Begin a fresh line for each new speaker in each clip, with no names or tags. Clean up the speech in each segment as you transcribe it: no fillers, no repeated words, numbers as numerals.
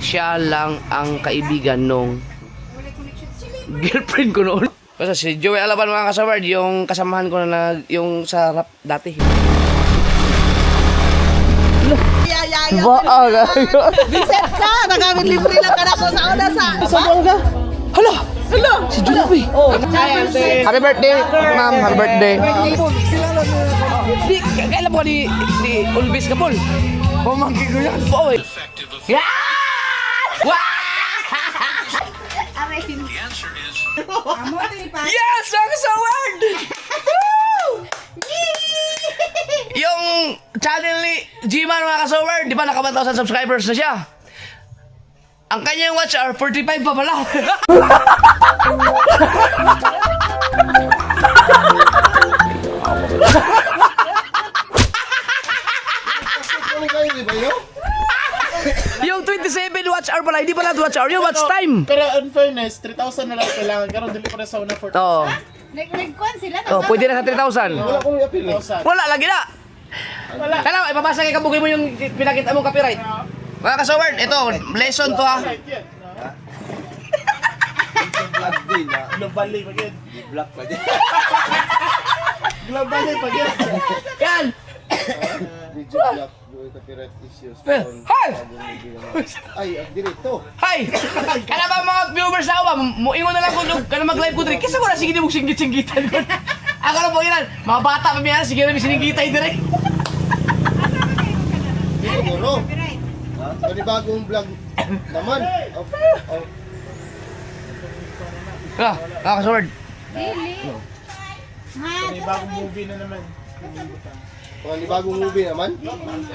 siya lang ang kaibigan nung girlfriend ko noon. Kasi si Joey Alaban mga kasaward, yung kasamahan ko na yung sa rap dati. Baaga.
Biset ka! Nagamit libre lang ka na ko sa una sa...
Sabang ka? Hala! Hala! Si Joey! Oh. Happy birthday, ma'am. Happy birthday. Kailan mo ni Ulbis ka, Paul? Pamangkin ko yan. Boy! Yan! Wow! Yes! Ang kasaward! Yung channel ni G-Man mga kasaward, di ba naka 1,000 subscribers na siya? Ang kanyang watch hour, 45 pa pala. Yung 27 watch hour pala, hindi pala watch hour, yung watch time.
Pero in fairness, 3,000 na lang kailangan. Karoon dili pa na sa una 4,000.
Oo.
Nag-con sila.
Oh, pwede na sa 3,000.
Wala kong i-appeal.
Wala, lagi na. Kailangan, ipapasa kay kabugay mo yung pinakita mong copyright. Mga kasaward, ito, lesson to ha.
Globally pa yun. Black pa yun. Globally pa yun.
Yan.
Video block, copyright issues.
Hi!
Ay, dirito.
Hi! Kana ba mga viewers na ako, muingon na lang kung kana mag-live ko diri. Kasi wala sige di mo singgit-singgitan ko. Ako na po yan. Mga bata pa miyan, sige na may sininggitan diri.
Siguro. Panibagong vlog naman.
Ah, kakasword.
May bagong movie na naman.
Panibagong movie naman.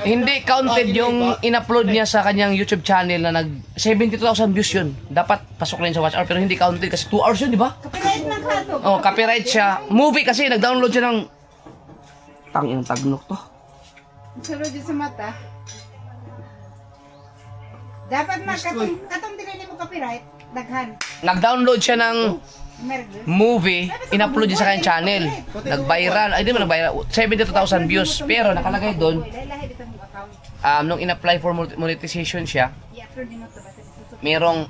Hindi counted yung in-upload niya sa kanyang YouTube channel na nag 72,000 views yun. Dapat pasok rin sa watch hour pero hindi counted kasi 2 hours yun, di ba?
Copyright na ka to.
Oh, copyright siya. Movie kasi nag-download siya ng tanging tagnok to.
Sulod yun sa mata. Dapat katong dinili mo copyright, daghan.
Nag-download siya ng
Merge.
movie, in-upload niya sa kanyang channel. Nag-viral, ay di ba nag-viral? 72,000 views. Pero nakalagay doon,
Lahi dito mo account.
nung in-apply for monetization siya,
I-upload din mo to basta susunod.
merong...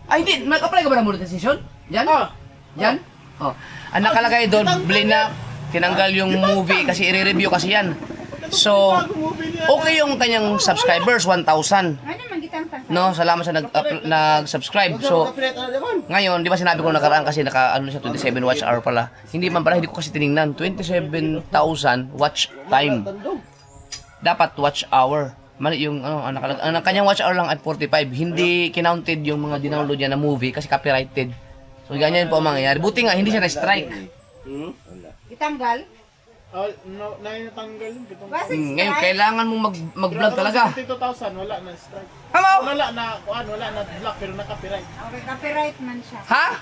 Ay, hindi! Nag-apply ka ba ng monetization? Yan? Yan? Oh. Ang nakalagay doon, blinak, tinanggal yung movie kasi i-review kasi yan. So, okay yung kanyang subscribers, 1,000.
Ano man gitang tangka?
No, salamat sa nag-subscribe. So,
Copyright na naman.
ngayon, di ba sinabi ko nakaraan kasi ano siya 27 watch hour pala. Hindi man pala, hindi ko kasi tiningnan. 27,000 watch time. Dapat watch hour. Mali yung ang kanyang watch hour lang at 45. Hindi kinounted yung mga dinownload niya na movie kasi copyrighted. So ganyan po ang mangyayari. Buti nga hindi siya na-strike.
Itanggal?
No, natanggal yung bitong.
Basic
Ngayon
strike?
kailangan mong mag-vlog talaga.
72,000 wala na strike.
Hello?
Wala na wala na block pero naka-copyright.
Okay, copyright man siya.
Ha?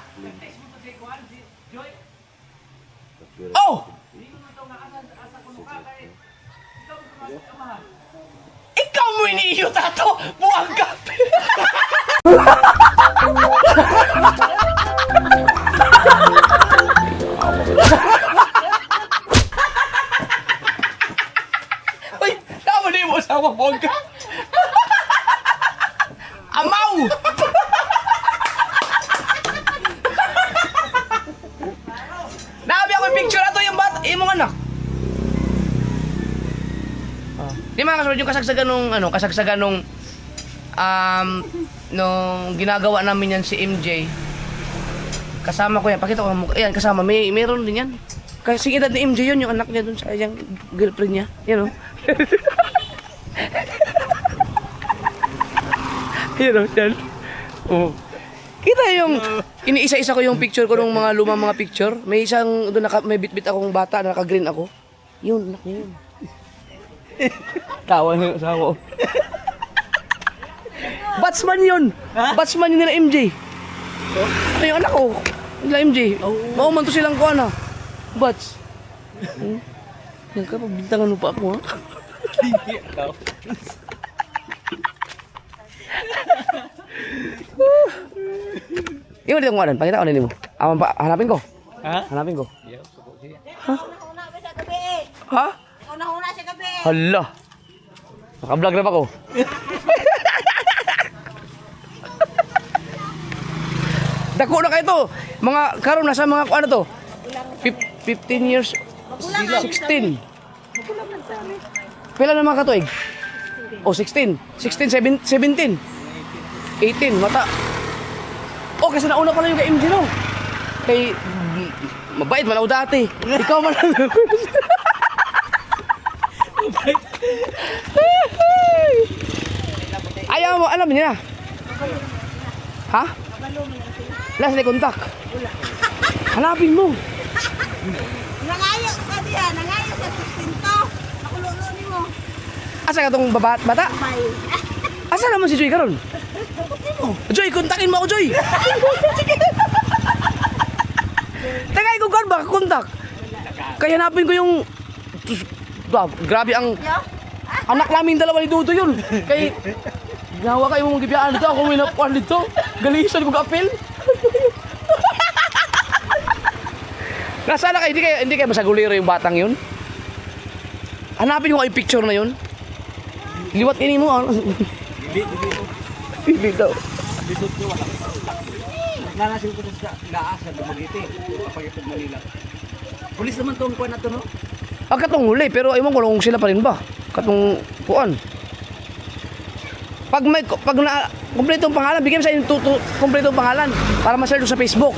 Oh! Ikaw mo iniiyo tato! Buwag ka! Uy! Tama na yung asawa, buwag ka! Amaw! Nakabi ako yung picture na to yung bata, yung mga anak. Di mga kasunod yung kasagsagan nung nung ginagawa namin yan si MJ. Kasama ko yan, pakita ko ang mukha. Ayan, kasama, meron din yan. Kasi edad ni MJ yun, yung anak niya dun sa yung girlfriend niya. Yan o. Yan o, yan. Oh. Kita yung, iniisa-isa ko yung picture ko nung mga lumang mga picture. May isang, doon may bit-bit akong bata na naka-green ako. Yun, anak niya yun. Tawa na yung asawa ko. Batsman yun! Batsman yun nila MJ. Ano yung anak ko? Nila MJ. Mauman to silang kuha na. Bats. Yan ka, pagbintangan mo pa ako ha? Yung dito kung pakita ko na mo. Hanapin ko.
Ha?
Hanapin ko.
Ha? Una-una siya gabi eh.
Ha?
Una-una siya gabi.
Hala. Naka-vlog na pa ko. Dako na kayo to. Mga karon nasa mga ano to? 15 years 16. Pila na mga katuig? Oh, 16. 16, 17. 18, mata. Oh, kasi nauna pala yung kay MJ, no? Kay, mabait man ako dati. Ikaw man lang. Mabait. Ayaw mo, alam niya. Ha? Last na kontak. Hanapin mo.
Nangayo ka diya, nangayo sa sustinto. Nakululo ni mo.
Asa ka tong bata?
Bye.
Asa naman si Joy karon? Joy, kontakin mo ako, Joy. Tagay ko kan ba kontak? Kaya hanapin ko yung grabe ang anak namin dalawa ni Dudo yun. Kay ginawa kayo mong gibiyaan dito, ako may napuan dito. Galisan ko ka-apel. Nasaan na kayo? Hindi kayo masaguliro yung batang yun? Hanapin ko yung picture na yun. Liwat ini mo. Hindi daw.
Nanasin ko sa laasa Dumaguete, Pagitog Manila. Pulis naman tong kuan na to, no?
Katong huli, pero ayaw ko kung sila pa rin ba? Katong kuan. Pag na kumpleto ang pangalan, bigyan mo sa inyo kumpleto ang pangalan para ma-search sa Facebook.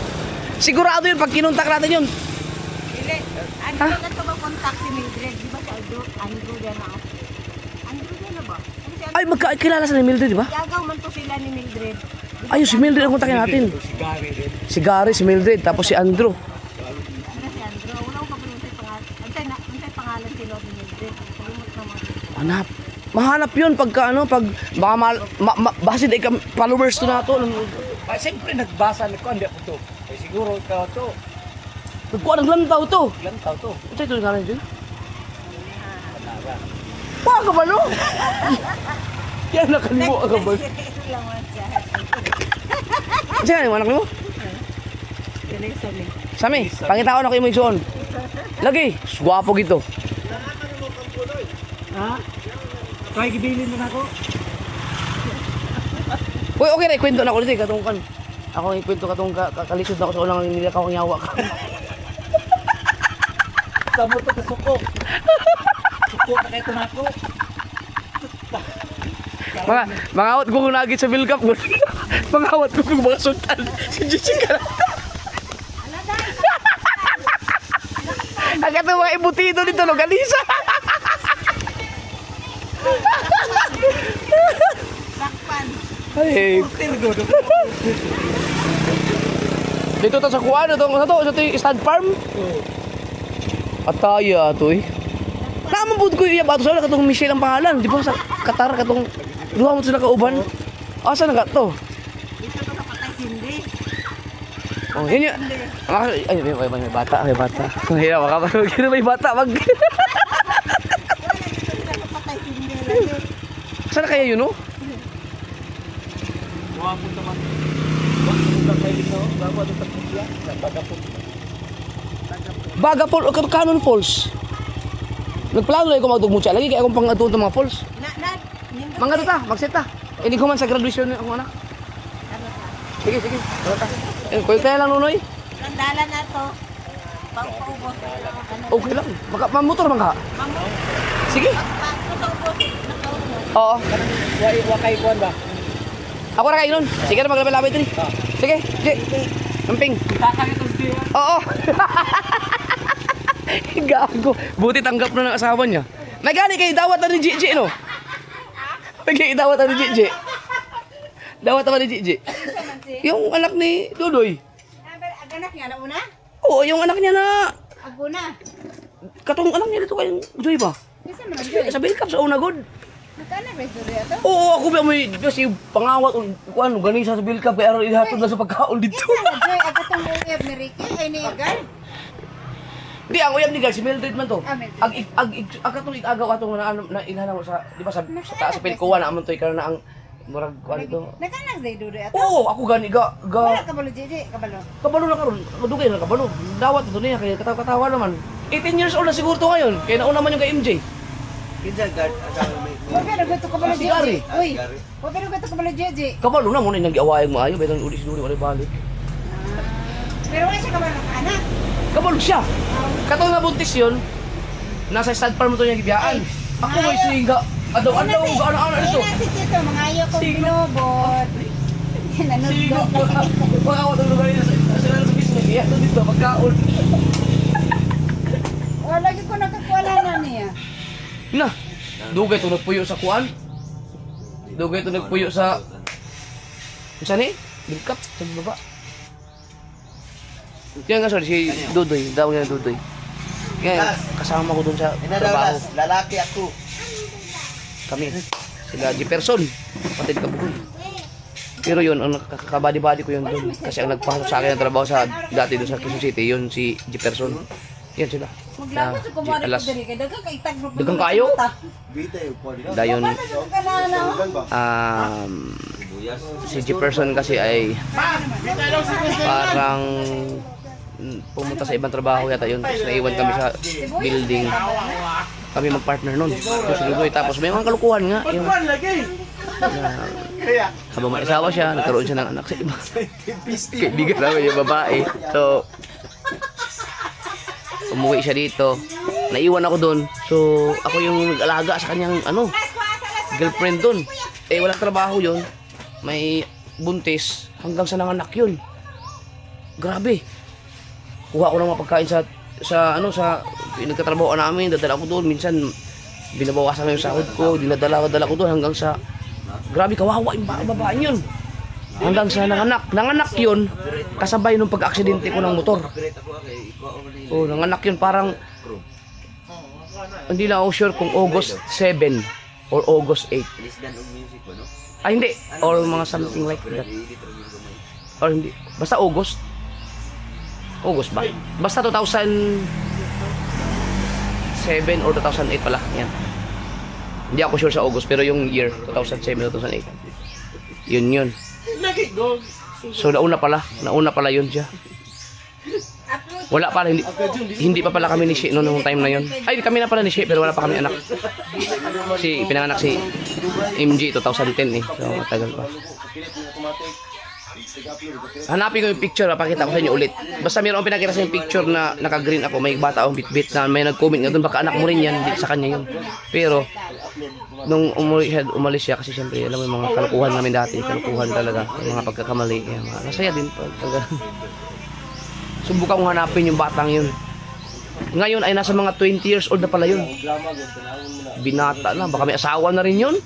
Sigurado yun pag kinontak natin yun.
Dili. Ano ka to mag-contact si Mildred? Di ba si Andrew din na? Andrew din na ba? Ano si
Ay, magkakilala sa ni Mildred, di ba?
Yagaw man to sila ni Mildred.
Ayun, si Mildred ang kontakin natin.
Si Gary din.
Si Gary, si Mildred, tapos si Andrew.
Ano si Andrew? Wala ko pa rin sa pangalan. Ang pangalan si Lord ni Mildred. Kalimut naman.
Hanap. Mahanap yun pagka ano, pag baka basid ay followers to na to.
Ay, siyempre nagbasa na ko, hindi ako to. Ay, siguro ikaw to.
Nagkuha ng lantaw to.
Ilan tao to?
Ito ito nga rin dyan. Wah, ka ba no? Yan nakalimo ka ba?
Laman siya.
Saan yung anak mo?
Yan ay sabi.
Sami, pangitaon ako yung igsoon. Lagi, gwapo gito.
Ha? Kaya gibilin mo na ako.
Uy, okay na, ikwento na ako dito. Katong kan. Ako ikwento katong kalisod ako sa ulang nilakaw ang yawa ka.
Tamo to sa suko. Suko na kayo tunako.
Mga awat ko kung nagit sa Bill Cup. Mga awat ko kung mga sultan. Si Jessica. Ang katong mga ibutido dito, no? Galisa.
Sakpan.
Ay,
Tirgo do.
dito to sa kuwan, ito yung stud farm. Ataya to eh. Naman po ko iya bato sa katong Michelle ang pangalan. Di ba sa Qatar katong duha mo sila kauban. Asa na to?
Dito to sa Patay Sindi.
Oh, yun yun. Ay, may bata, may bata. Hirap ka ba? May bata, mag...
Dito sa Patay Sindi.
Saan na kaya yun, no?
Wapo naman. Wapo lang kayo dito. Bago ano pagkakya. Bagapon.
Bagapol o Cannon Falls. Nagplano na ako magdugmutsa. Lagi kaya akong pang-atuon ng mga falls. Mga dito, mag-set ta. Hindi ko man sa graduation ng akong anak. Sige, sige. Kuya tayo lang, Nunoy.
Landalan na to. Pang-paubos.
Okay lang. Mamotor man ka. Sige.
Pang-paubos.
Oo.
Wakay kuan ba?
Ako na kayo nun. Sige na, maglabay-labay ito. Sige, sige. Amping.
Kakay to siya.
Oo. Gago. Buti tanggap na ng asawa niya. Nagani kayo, dawat na ni Gigi, no? Nagani dawat na ni Gigi. Dawat naman ni Gigi. Yung anak ni Dudoy.
Anak niya na una?
Oo, yung anak niya na...
Aguna.
Katong anak niya dito kay Joy ba?
Kasi naman Joy.
Sa Bill Cup, sa una god.
Nakana ba ito rin ito?
Oo, ako ba may kasi pangawat o kuan ganisa sa Bill Cup kay araw ihatod na sa pagkaon dito.
Isa na Joy. Ako itong uyab ni Ricky. Ay ni Egan.
Di ang uyab ni Gal si Mildred man to.
Ah, Mildred.
Katong igagaw atong na ilhanang sa di ba sa taas sa Pilkuwa na amon toy karon na ang murag kuan dito.
Nakanak sa Dudoy ito?
Oo, ako gani
Wala kabalo Gigi. Kabalo.
kabalo na karon. Madugay na kabalo. Dawat ito niya kay katawa naman. 18 years old na siguro to ngayon. Kaya nauna man yung kay MJ.
Kinsa gad asawa may
Huwag pero gato kabalo
Si Gary.
Gigi. Uy. Huwag pero gato kabalo Gigi.
Kabalo na mo na nang giaway maayo, bayang uli siguro wala balik.
Pero wala siya ka ba ng anak?
Kabalo siya. Katong nabuntis yun, nasa stud farm to niya gibiyaan. Ako may singa. Adaw-adaw, gaano-ano ito.
Ayun na si Tito, mga ayaw kong binobot.
Sigo
Nanudlo.
po. Pag ako itong lugar niya sa business, kaya ito dito, pagkaon.
O, lagi ko nakakuwala na niya.
Na, dugay ito nagpuyo sa kuan. Dugay ito nagpuyo sa... Saan eh? Bingkap, sa baba. Kaya nga sorry, si Dudoy, daw niya Dudoy. Kaya kasama ko dun sa trabaho.
Inadalas, lalaki ako.
Kami, sila Jefferson, kapatid Kabugoy. Pero yun, ang nakakabadi-badi ko yun dun. Kasi ang nagpasok sa akin ng trabaho sa dati doon sa Quezon City, yun si Jefferson. Yan sila.
Maglabot sa kumari
alas.
ko diri kay dagang kay tagro.
Dagang kayo?
Bita yung pwede ka.
Dayon,
Kanana.
si Jefferson kasi ay parang pumunta sa ibang trabaho yata yun. Tapos naiwan kami sa building. Kami mag-partner nun. Tapos may mga kalukuhan nga. Yung, habang may asawa siya, nagkaroon siya ng anak sa iba. Kaibigan namin yung babae. So, umuwi siya dito. Naiwan ako doon. So, ako yung nag-alaga sa kanyang girlfriend doon. Eh, walang trabaho yun. May buntis. Hanggang sa nanganak yun. Grabe. Kuha ko ng mga pagkain sa nagkatrabaho namin. Dadala ko doon. Minsan, binabawasan ko yung sahod ko. Dinadala ko doon hanggang sa... Grabe, kawawa yung babae yun. Hanggang sa nanganak. Nanganak yun, kasabay nung pag-aksidente ko ng motor. Oh, nanganak yun parang... Hindi lang ako sure kung August 7 or August 8. Ay, hindi. Or mga something like that. Or hindi. Basta August. August ba? Basta 2007 or 2008 pala. Yan. Hindi ako sure sa August, pero yung year, 2007 o 2008. Yun. So, nauna pala yun siya. Wala pala, hindi pa pala kami ni Shi noong time na yun. Ay, kami na pala ni Shi, pero wala pa kami anak. Kasi pinanganak si MG 2010 eh. So, matagal pa. Hanapin ko yung picture, pakita ko sa inyo ulit. Basta mayroon pinakita sa yung picture na naka-green ako, may bata akong bit-bit na may nag-comment nga doon, baka anak mo rin yan, hindi sa kanya yun. Pero, nung umalis siya, kasi siyempre, alam mo yung mga kalukuhan namin dati, kalukuhan talaga, yung mga pagkakamali, kaya masaya din. Subukan kong hanapin yung batang yun. Ngayon ay nasa mga 20 years old na pala yun. Binata na, baka may asawa na rin yun.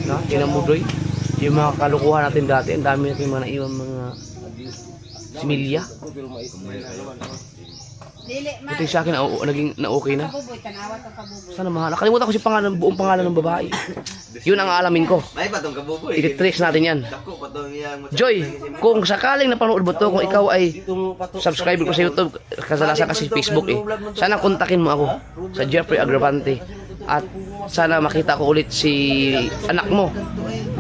Na, tinamudoy. Yung mga kalukuhan natin dati, ang dami natin mga naiwan mga similya. Ito yung sa akin, naging na-okay na.
Kabuboy, tanawa to kabuboy.
Sana mahal. Nakalimutan ko si buong pangalan ng babae. Yun ang alamin ko.
May patong kabuboy.
I-trace natin yan.
Dako patong yang
Joy, kung sakaling napanood mo to, kung ikaw ay subscriber ko sa YouTube, kasalasan kasi Facebook eh. Sana kontakin mo ako sa Jeffrey Agravante. At sana makita ko ulit si anak mo.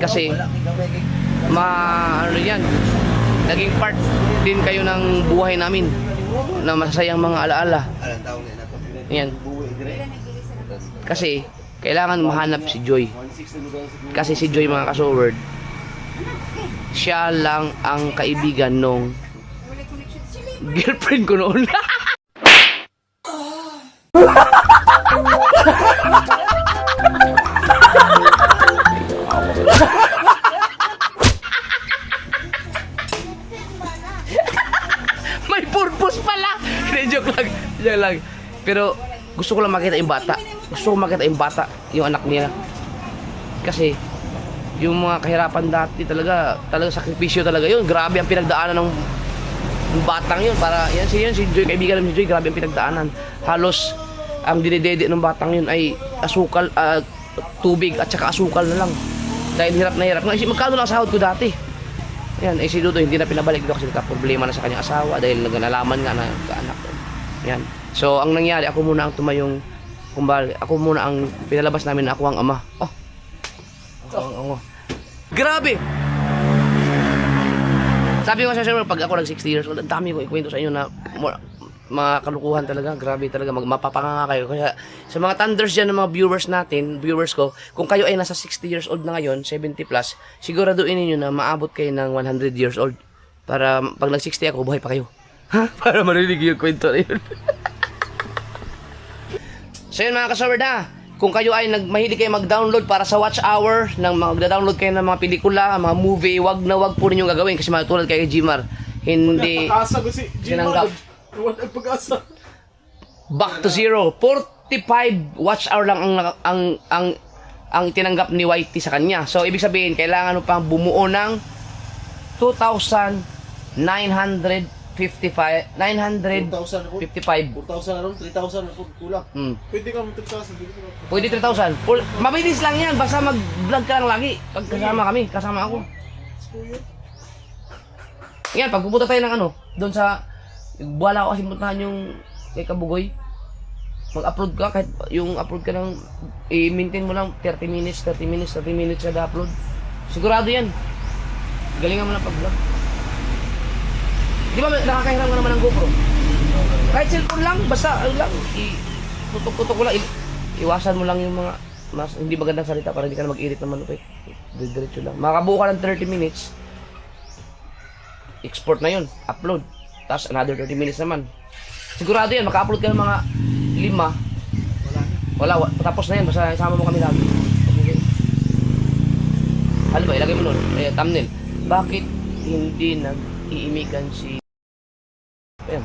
Kasi, ano yan, naging part din kayo ng buhay namin na masasayang mga alaala. Yan. Kasi, kailangan mahanap si Joy. Kasi si Joy, mga kasoword, siya lang ang kaibigan nung girlfriend ko noon. May purpose pala. Joke lang. Pero gusto ko lang makita yung bata. Yung anak niya. Kasi yung mga kahirapan dati talaga sakripisyo talaga yun. Grabe ang pinagdaanan ng batang yun. Para yan si Joy, kaibigan namin si Joy, grabe ang pinagdaanan. Halos ang dinidede ng batang yun ay asukal, tubig at saka asukal na lang. Dahil hirap na hirap. Magkano lang sahod ko dati? Yan, si Dudo hindi na pinabalik dito kasi nagka-problema na sa kanyang asawa dahil nalaman nga na nagkaanak. Yan. So, ang nangyari, ako muna ang tumayong, ako muna ang pinalabas namin na ako ang ama. Grabe! Sabi ko sa sir, pag ako nag 60 years old, ang dami ko ikwento sa inyo na mga kalukuhan talaga. Grabe talaga. Mapapanganga kayo. Kaya sa mga thunders dyan ng mga viewers ko, kung kayo ay nasa 60 years old na ngayon, 70 plus, siguraduhin niyo na maabot kayo ng 100 years old. Para pag nag-60 ako, buhay pa kayo. Ha? Para marinig yung kwento na yun. So yun mga kasaward ha. Kung kayo ay mahilig kayo mag-download para sa watch hour, magda-download kayo ng mga pelikula, mga movie, wag po ninyong gagawin kasi matulad kay Jimar. Hindi
Pag-asa ko si
sinanggap.
Wala pag-asa.
Back to zero. 45 watch hour lang ang tinanggap ni Whitey sa kanya. So ibig sabihin kailangan mo pang bumuo ng 2,955
4,000 ako.
955.
4,000 na ron, 3,000 ako kulang. Pwede ka mo 3,000.
Pwede 3,000. Mabilis lang yan. Basta mag-vlog ka lang lagi. Pag kasama ako. Yan, pag pupunta tayo ng doon sa, wala ko kasi puntahan yung kay Kabugoy. Mag-upload ka, kahit yung upload ka ng, i-maintain mo lang 30 minutes kada upload. Sigurado yan. Galingan mo lang pag-vlog. Di ba nakakahiram ka naman ng GoPro? Kahit cellphone lang, basta tutok-tutok ko lang. Iwasan mo lang yung mga hindi magandang salita para hindi ka na mag-edit ng manupit. Diretso lang. Makabuo ka ng 30 minutes. Export na yun. Upload. Tapos another 30 minutes naman. Sigurado yan. Maka-upload ka ng mga 5. Wala. Tapos na yan. Basta isama mo kami lagi. Okay. Alam ba, ilagay mo nun. Thumbnail. Bakit hindi nag-iimikan si... Ayan.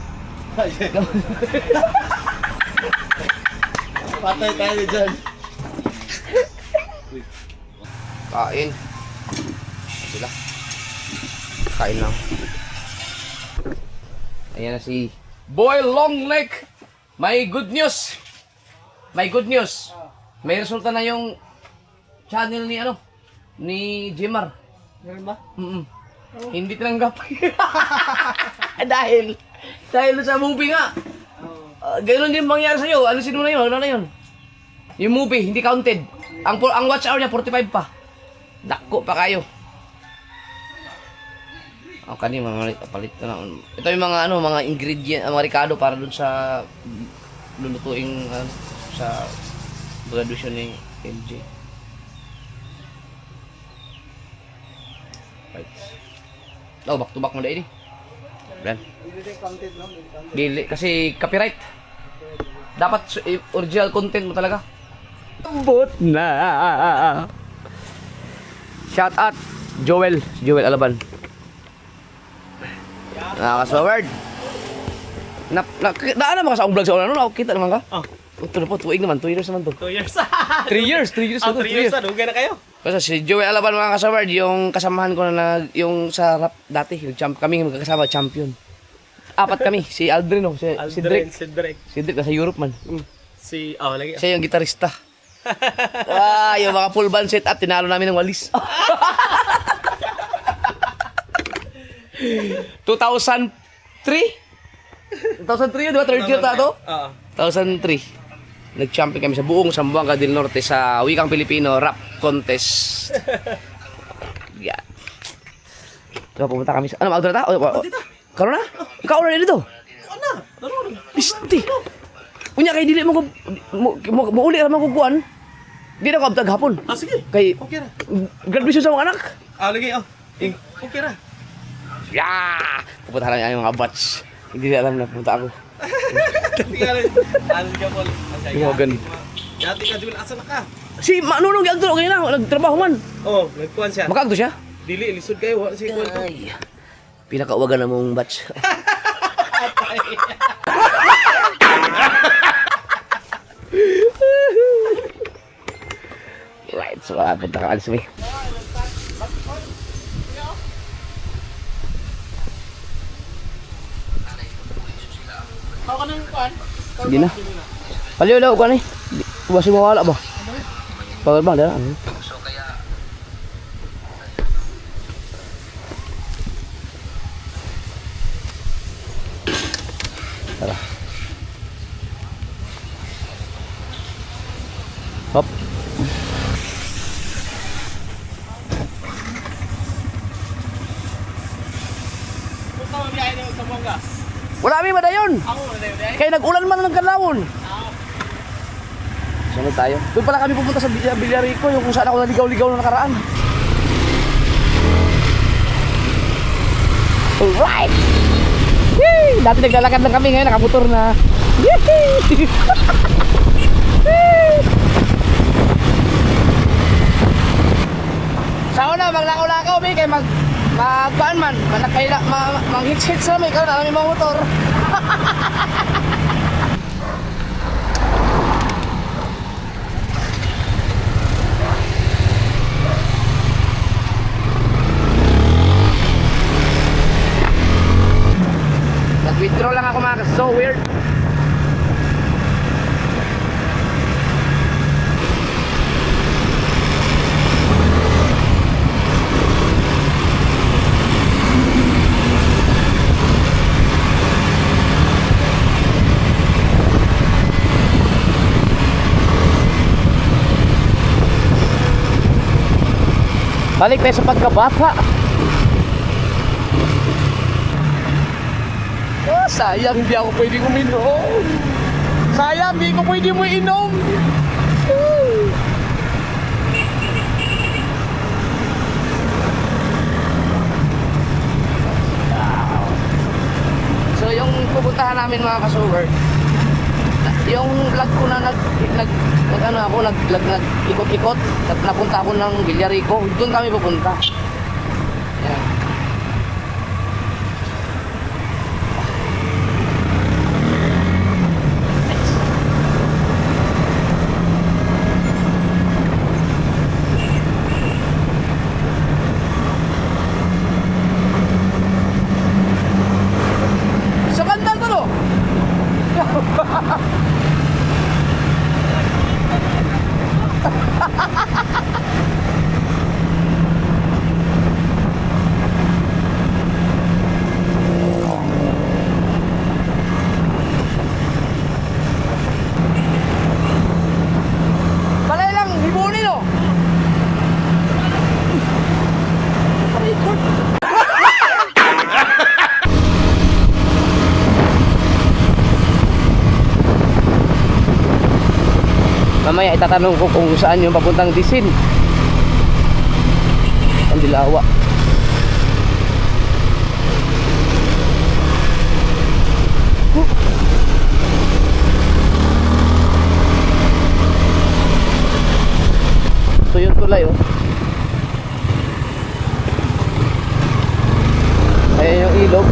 Patay tayo dyan.
Kain. Sila. Kain lang. Ayan na si Boy Longneck. May good news. May resulta na yung channel ni Jimar.
Meron ba?
Hindi tinanggap. Dahil sa movie nga. Ganoon din mangyari sa'yo. Alisin mo na yun. Ano na yun? Yung movie, hindi counted. Ang watch hour niya, 45 pa. Dako pa kayo. Kani mga palit na lang. Ito yung mga ingredient, mga ricado para dun sa lulutuing sa graduation ni MJ. Right. Back to back mo dahil. Brand. Dili kasi copyright. Dapat original content mo talaga. But na. Shout out Joel Alaban. Nakakasaward. Daan naman ka sa vlog sa una, nakakita naman ka? Ito na po, tuwing naman, 2 years naman to.
2 years.
3 years. 3 years na,
Dugay na kayo.
Kasi si Joey Alaban mga kasaward, yung kasamahan ko na yung sa rap dati, kami magkakasama, champion. 4 kami, si Aldrin, si Drake. Si Drake, nasa Europe man.
Lagi.
Siya yung gitarista. Yung mga full band set up, tinalo namin ng walis. 2003? 2003 yun, di ba? Third year tato? 2003. Nag-champion kami sa buong Zamboanga del Norte sa Wikang Pilipino Rap Contest. Yeah. Diba, pumunta kami sa... Mag-order ta? Karoon na? Ikaw order dito? Isti. Unya kay dili mo uli naman ko kuan. Di na ko abtag hapon.
Sige.
Kay
Okay ra.
graduation sa mga anak.
Lagi. Okay ra.
Yeah! Pupunta lang yung mga batch. Hindi na alam na pupunta ako.
Ano ka po?
Iwagan.
Dati ka Jul, asa na ka?
Si Manunong Gagdo, okay na, nagtrabaho man.
Nagkuhan siya.
Makagdo siya?
Dili, lisod kayo. Wala si Kuhan to.
Ay, pinakauwagan na mong batch. Right, so punta ka alis mo. Hindi na. Paliw daw ko ni. Basi mawala ba? Pagod ba dala? Tara. Hop.
Gusto mo biyahe niyo sa Zamboanga?
Wala mi madayon. Kaya nag-ulan man ng kanawon. Sunod tayo. Doon pala kami pupunta sa Villarico, yung kung saan ako naligaw-ligaw na nakaraan. Alright! Yay! Dati naglalakad lang kami, ngayon nakamotor na. Yay! Sa una, maglakaw-lakaw may kay magpaan man, mag-hits-hits na may, kaya na namin mga motor. Nag-withdraw lang ako mga kasi so weird. Balik tayo sa pagkabata. Oh, sayang hindi ako pwedeng uminom. Sayang hindi ko pwede mo inom. So yung pupuntahan namin mga kasuwer, yung vlog ko na ikot-ikot, napunta ako ng Villarico, doon kami pupunta. Yan. Sa bandang to no? Balay lang, hibunin no? Parikot. Mamaya itatanong ko kung saan yung papuntang Disin. Ang Dilawa. So yung tulay oh. Ayan yung ilog.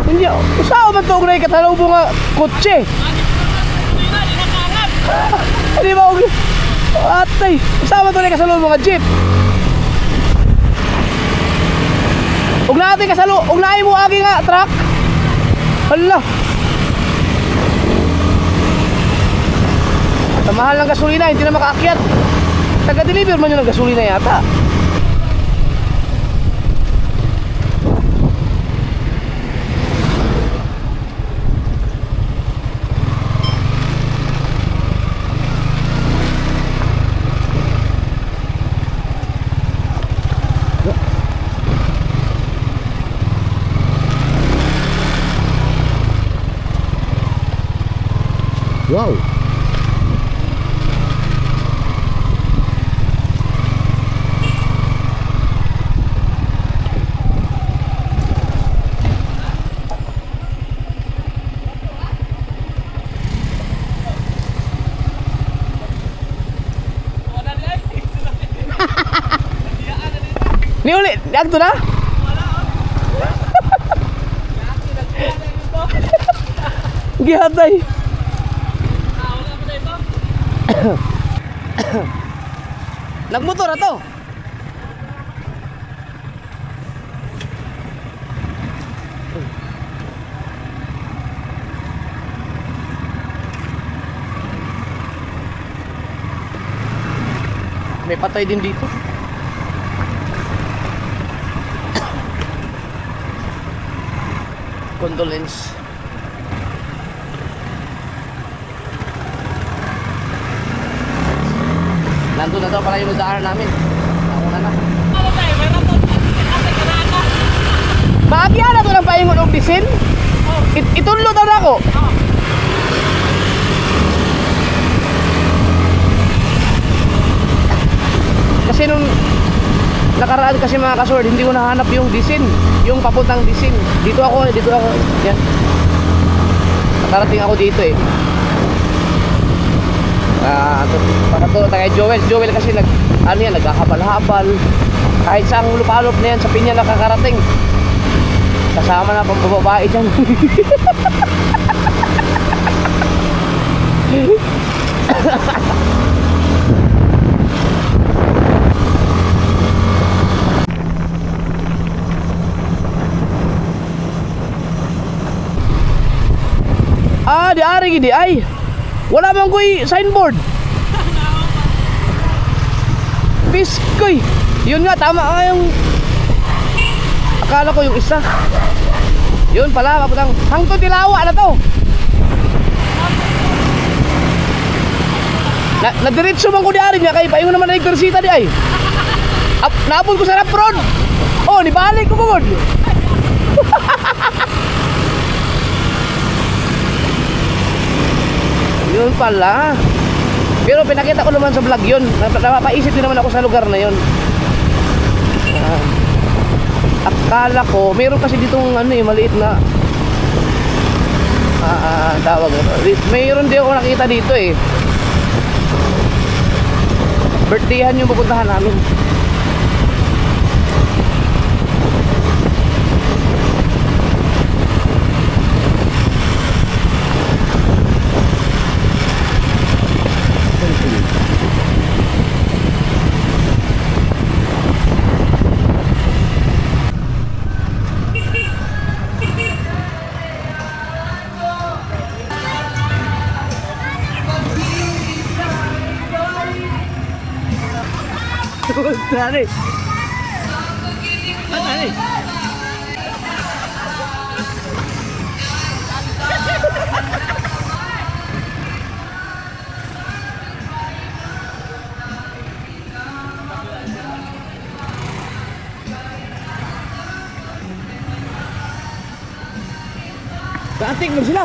Hindi ako. Usaw man ito kung nakikatalaw mo nga kotse. Hindi ba ako? Atay. Usaw man ito nakikasalaw mo nga jeep. Huwag na natin kasalaw. Huwag na mo agi nga truck. Hala. Sa mahal ng gasolina, hindi na makaakyat. Taga-deliver man yun ng gasolina yata. Wow. Ni ulit, agto na? Gihatay. Nagmotor na to. May patay din dito. Condolence. Nandun na daw pala yung daanan namin. Nauna na. Maagi na to ng paingon ng bisin? Itulot na ako. Kasi nung nakaraan kasi mga kasword, hindi ko nahanap yung disin, yung papuntang disin. Dito ako. Yan. Nakarating ako dito eh. Pakatulog tayo kay Joel. Joel kasi nagkakabal-habal. Kahit sa ang lupalop na yan, sa pinya nakakarating. Kasama na pang babae dyan. Di ari gini ay. Wala man ko'y signboard. Biskoy. Yun nga, tama nga yung akala ko yung isa. Yun pala, kaputang hangtod Tilawa na to. Nadiretso man ko di ari niya, kay paingon naman na yung kursita di ay. Naapon ko sa Rapron. Oh, nibalik ko bugod. Yun pala. Pero pinakita ko naman sa vlog yun. Napaisip din naman ako sa lugar na yun. Akala ko, meron kasi ditong maliit na tawag. Mayroon din ako nakita dito eh. Birthdayhan yung pupuntahan namin. Tari. Tari. Batik mo sila.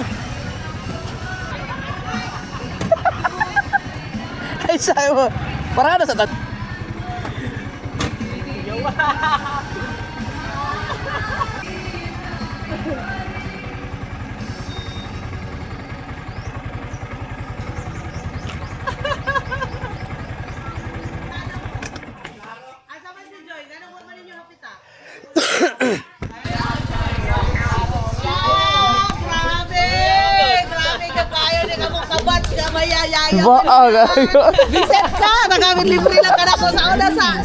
Ay sayo mo. Parang ano sa tat.
Visit ka! Nagamit libre lang ka na ko sa una sa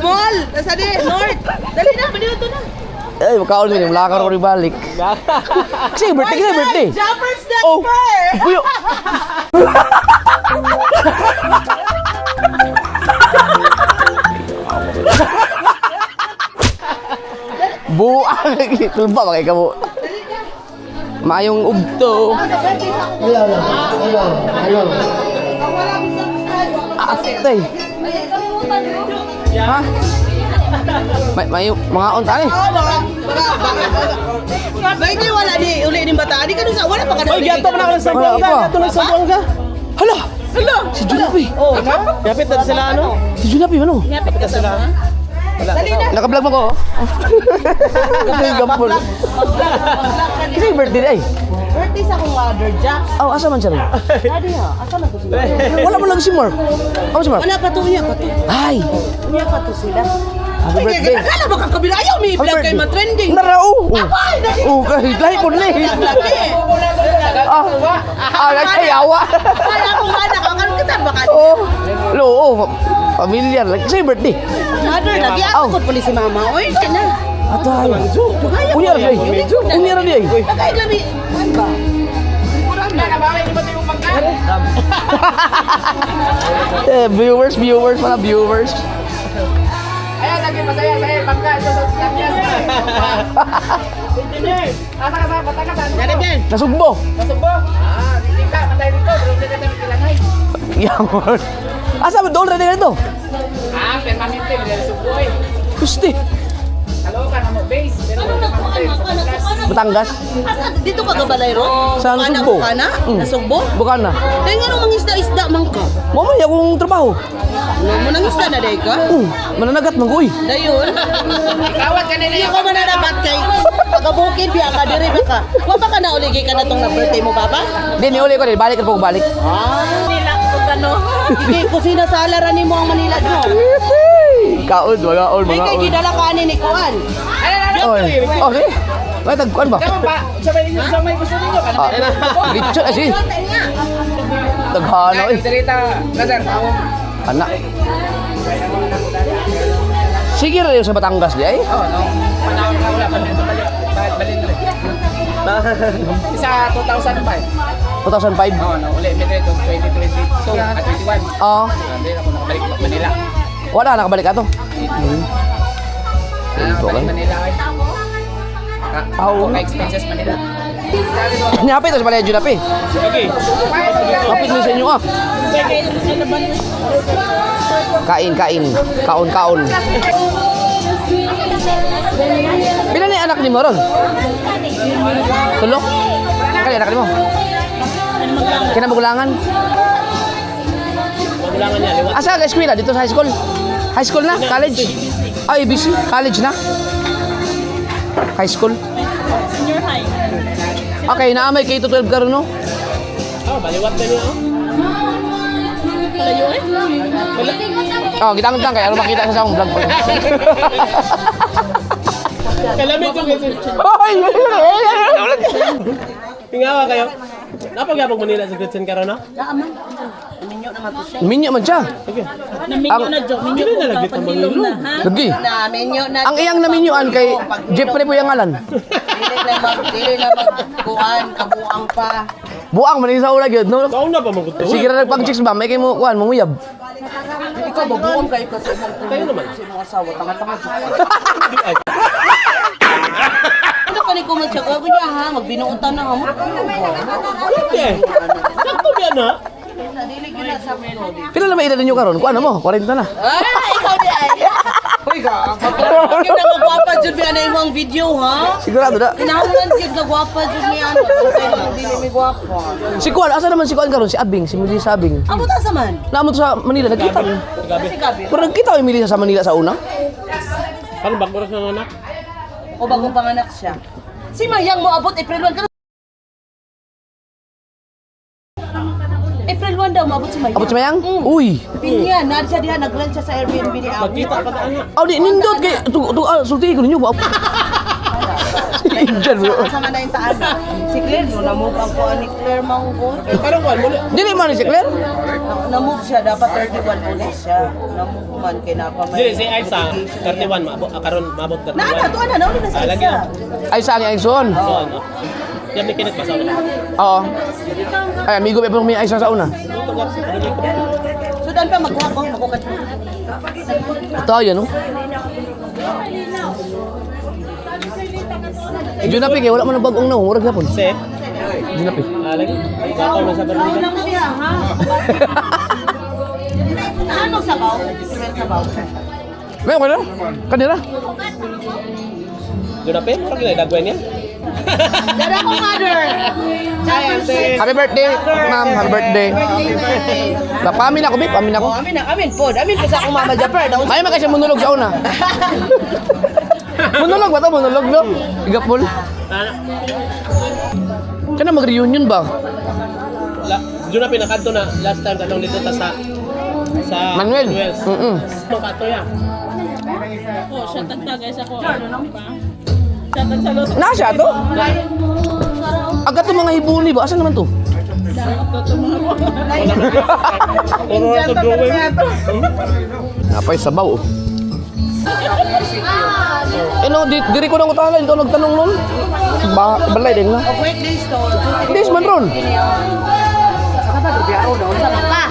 mall! Nasa di, North! Dali na, maniwito na!
Ay, makaon din yung lakar ko rin balik. Kasi birthday.
Jumpers number!
Oh! Buyo! Buang! Tulba ba kayo ka mo? Mayong ugto. Hello. Atay. Ha? May mga unta ni.
May di wala di uli ni bata. Di ka sa wala pa ka na.
Oy, gato na ako sa bongga. Gato na sa bongga.
Hala! Si Junapi.
Oh, kapit na sila ano?
Si Junapi ano?
Kapit na sila.
Dali na.
Naka-vlog mo ko. Naka-vlog. Kasi birthday ay.
Birthday sa akong mother, Jack.
Oh, asa man siya rin?
Adi ha, asa na to sila?
Wala mo lang si Mark. Ano si Mark?
Wala pa to, uya pa to.
Ay!
Uya pa to sila.
Happy birthday.
Akala ba kakabila? Ayaw, may vlog kayo matrending.
Narao!
Ay, dali.
Oh, kahit lahi ko na eh. Nagkayawa.
Ay, akong anak, ang kita ba ka?
Oh, loo. Familiar. Kasi birthday.
Mother, nag-iakot pala si mama. Uy, siya na.
Atay. Unyar di ay. Unyar di ay.
Nakay labi. Ano ba?
Viewers, mga viewers.
Ayan, lagi masaya saya bangga ito sa Samyas. Engineer, asa ka sa Batangas? Yan.
Nasugbo.
Nasugbo? Ah, sige.
Yamon. Asa mo doon ready na ito?
Permanente, may suboy.
Gusti.
Kalokan mo base, pero
Batangas.
Dito ka gabalay ro?
Sa Nasugbo.
Kana? Nasugbo?
Bukan na.
Dahil nga nung isda-isda man ka.
Mamaya akong trabaho.
Mo nang isda na day ka?
Mananagat manggoy.
Dayon.
kawat ka nila.
Hindi ko mananagat kay pagabukid biya ka diri ba ka. Wa ba ka na uligay ka na tong na birthday mo papa?
Di ni uli ko din balik ko balik.
Nila ko ano. Hindi kusina sa alaran nimo ang Manila mo.
Kaon mga
May kay gidala ka ni Kuan.
Oy. Okay. May tagkuan ba?
Sa may gusto niyo ka.
Gitcho asi. Taghana eh.
Direta, brother.
Anak. Sige rin sa Batangas di ay.
Oh, no. Panahon ka wala balin rin. Isa 2005.
2005.
Oh, no, uli midre 2022 at 21.
Oo.
Hindi ako nakabalik Manila.
Wala nakabalik ato.
Balik Manila ay.
Oo.
Expenses Manila.
Nyapit to sa Palaya Junapi.
Okay.
Kapit ni sa inyo ah. Kain. Kaon. Pila ni anak ni mo ron? Tulo? Kali anak ni mo? Kinabugulangan?
Magulangan niya, liwat.
Asa ka eskwela dito sa high school? High school na? College? Ay, ABC? College na? High school?
Senior high.
Okay, naamay K to 12 karon no?
Oh, baliwat na niya, oh.
Layo eh.
Oh, kita lang kay ano makita sa akong vlog ko.
Kalamit ko kasi.
Hoy!
Tingawa kayo. Napagyapag Manila sa Gretchen karon na?
Naaman. Minyo naman to siya.
Minyo man siya.
Minyo na jo. Minyo
Kailan nalagit ang Manila?
Lagi.
Na minyo na.
Ang iyang naminyoan kay Jeffrey po yung ngalan.
Dili na magkuhan kabuang pa.
Buang man sa ulag yun, no?
Kaon na pa magkuto.
Sige ra nagpang-chicks ba, may kay mo kuan, mamuyab.
Ikaw babuang kayo kasi
Kayo naman.
sa mga asawa tanga-tanga.
Ay,
Ano pa ni ko magsaga ko niya ha magbinuutan na mo.
hindi. Sakto ba na?
Dili gina sa mo.
Pila na ba edad ninyo karon? Kuan na mo, 40 na.
Ay, ikaw di ay. Hoy ga. Kita mo gwapa jud mi ana imong video ha.
Sigurado da.
Kinahanglan jud ka gwapa jud mi ano. Kaya dili mi gwapa.
Si Kuan, asa naman si Kuan karon? Si Abing, si Melissa Abing.
Amo ta sa man.
Naamot sa Manila nagkita.
Si Gabi.
Pero nagkita kay Melissa sa Manila sa una.
Paano bago rin na anak?
O bagong panganak siya. Si Mayang mo abot April 1 ka. April 1 daw maabot si Mayang.
Abot si Mayang? Uy.
Pinya, na siya diha nag-lunch siya sa Airbnb ni Amo.
Magkita pa na anak.
Aw di nindot kay sulti ko ninyo. Diyan bro.
Sa man na yung taan. Si Claire, no, na-move ang kuha ni Claire Mangkot.
Parang kuan muli.
Dili man si Claire.
Na-move siya, dapat 31 ulit siya. Na-move man, kinapamay.
Dili si Aiza 31 maabot karon maabot 31.
Nakakatuwa na, naulit na sa
Lagi
isa.
na.
Ay sa ang son.
So ano? Yan may kinit pa sa una.
Oo. Ay amigo pa may ay sa una.
So, doon pa maghapon, makukat.
Ito yan no. Junapi kay wala man ang bagong na, murag gyapon.
Se,
Junapi.
lagi. Ako na sa Berlin.
Lang siya, ha? Ano sabaw? Instrument sabaw.
May ko na. Kanira.
Junape, parang ginagagawin niya.
Dara ko, mother!
Happy birthday, ma'am. Happy birthday. Pamin ako, babe. Pamin ako.
Oh, amin po. Amin po sa akong mama Japper. Daw
May man kasi monolog sa una. Monolog ba to? Monolog no? Igapol. Kana mag-reunion ba?
Junape nakanto na last time kanong dito ta sa
Manuel.
Manuel's. Makato ya.
Oh, siya tagtagay sa ko. Ano nang ba? Siya tagsalo sa
Nasa to? Agad to mga hibuli ba? Asan naman to?
Puro na to drawing.
Napay sabaw. No, diri ko nang utala ito nagtanong nun. Balay din na.
wait days to.
Dis man ron.
Saka ba grabe daw sa mata.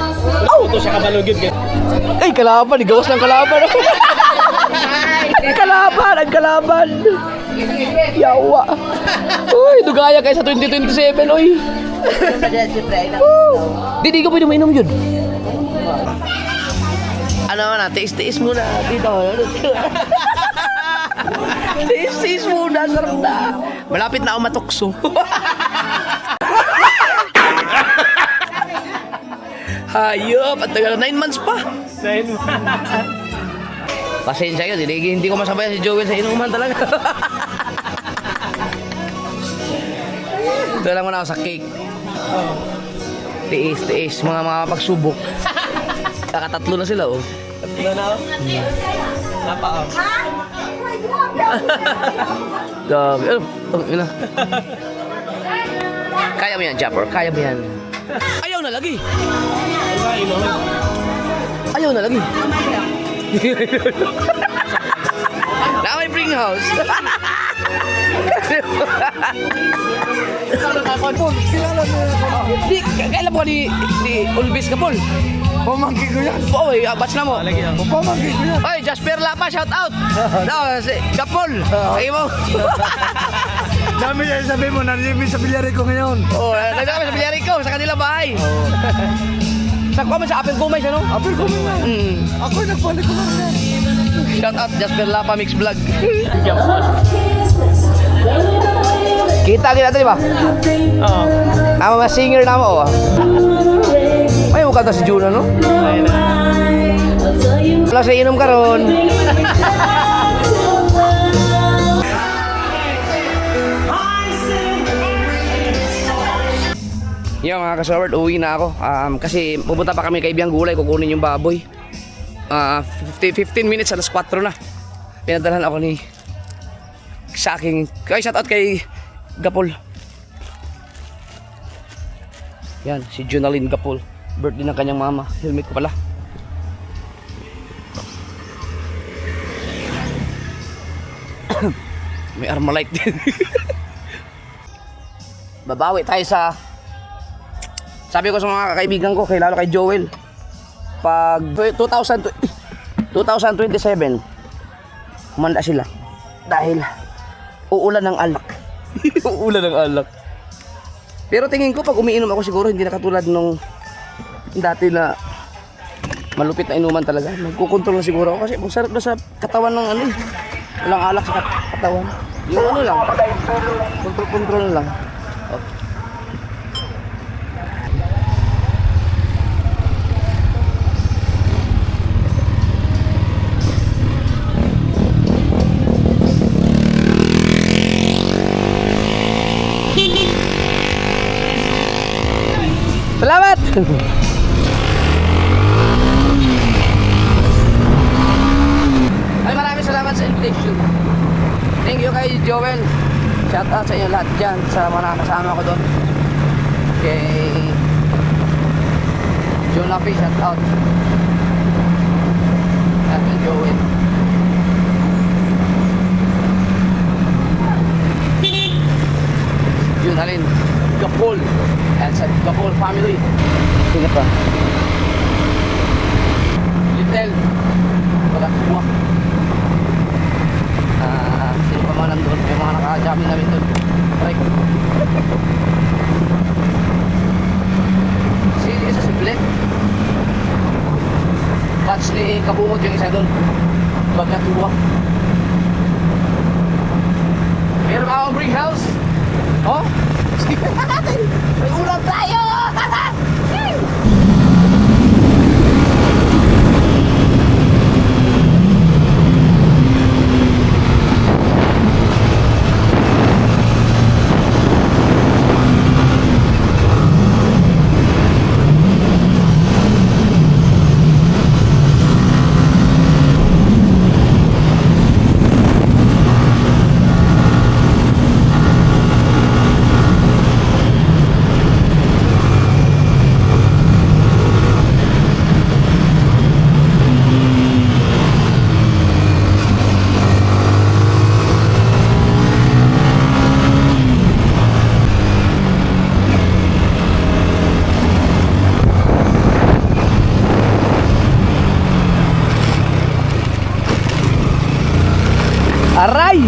Ito siya kabalugid.
Ay, kalaban, gawas ng kalaban. Ang kalaban. Yawa. Uy, dugaya kayo sa 2027, uy.
Yung na dyan, siyempre, ay
Di ka pwede mainom yun. Ano na, tiis-tiis muna dito. Tiis-tiis muna, sarap na. Malapit na ako matukso. Hayop, at tagal 9 months pa.
9 months.
Pasensya yun, hindi ko masabayan si Joel sa inuman talaga. Ito lang muna ako sa cake. Tiis, mga pagsubok. Kakatatlo na sila, oh.
Tatlo na ako. Napa ako.
Dami. Ina. Kaya mo yan, Japper. Kaya mo yan. Ayaw na lagi. Ayaw na lagi. Na may bring house. Di, kailan mo ni Ulbis ka, Paul?
Pamangkin ko yan.
Oy, batch na mo.
Pamangkin ko yan.
Oy, Jasper Lapa, shout out. No, si Kapol. Ay mo.
Dami yan sabi mo, nanibig sa bilyari ko ngayon.
Oh, nagkakami sa bilyari ko sa kanila bahay. Sa comment sa Apple Gumay siya, no?
Apir ko mo man. Ako'y nagpalik ko lang yan.
Shout out Jasper Lapa Mix Vlog. Kita natin, di ba?
Oo.
Ama mga singer na mo. Ay, mukha ta si Juna, no?
Ayun na.
Wala sa inom karon. Yung mga kasaward, uwi na ako. Kasi pupunta pa kami kay Biyang Gulay, kukunin yung baboy. 15 minutes, alas 4 na. Pinadalhan ako ni sa aking, shout out kay Gapol. Yan, si Junaline Gapol. Birthday ng kanyang mama. Helmet ko pala. May Armalite din. Babawi tayo sa, sabi ko sa mga kaibigan ko, kay lalo kay Joel, pag 2027 humanda sila dahil uulan ng alak. Uulan ng alak. Pero tingin ko pag umiinom ako siguro hindi na katulad nung dati na malupit na inuman talaga. Magkukontrol na siguro ako kasi masarap na sa katawan ng ano eh. Walang alak sa katawan. Yung ano lang, control lang. Okay. Salamat! Ay, maraming salamat sa invitation. Thank you kay Joel. Shout out sa inyo lahat dyan, sa mga kasama ko doon. Kay John Laffy, shout out. At kay Joel. Yun, alin, Gapol. And sa Gapol family. Sino pa? Little. Pagkatuwa. Sino pa mga nandun? May mga naka-jamming namin doon. Right. Isa si Black. Batch ni Kabungod yung isa doon. Pagkatuwa. Meron ba akong brick house? Oh? May ulam tayo! Aray!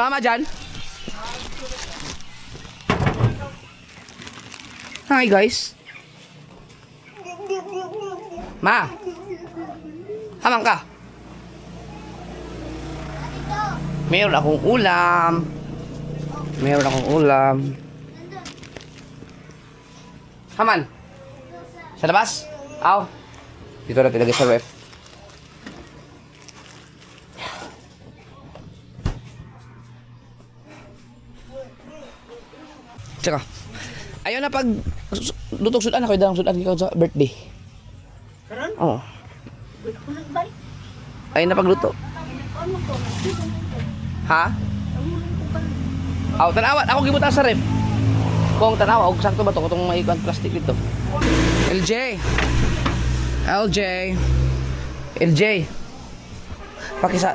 Mama dyan. Hi guys. Ma. Hamang ka. Meron akong ulam. Meron akong ulam. Haman. Sa labas? Aw. Dito na tilagay sa ref. Tsaka. Ayaw na pag lutong sudan ako, dalang sudan ikaw sa birthday.
Karon?
Oo.
Ako nagbalik.
Ayaw na pagluto.
Ano ko?
Ha? Aw, tanawa. Ako gibutan sa ref. Kung tanawa, og sakto ba to kung may ikon plastic dito. LJ. LJ.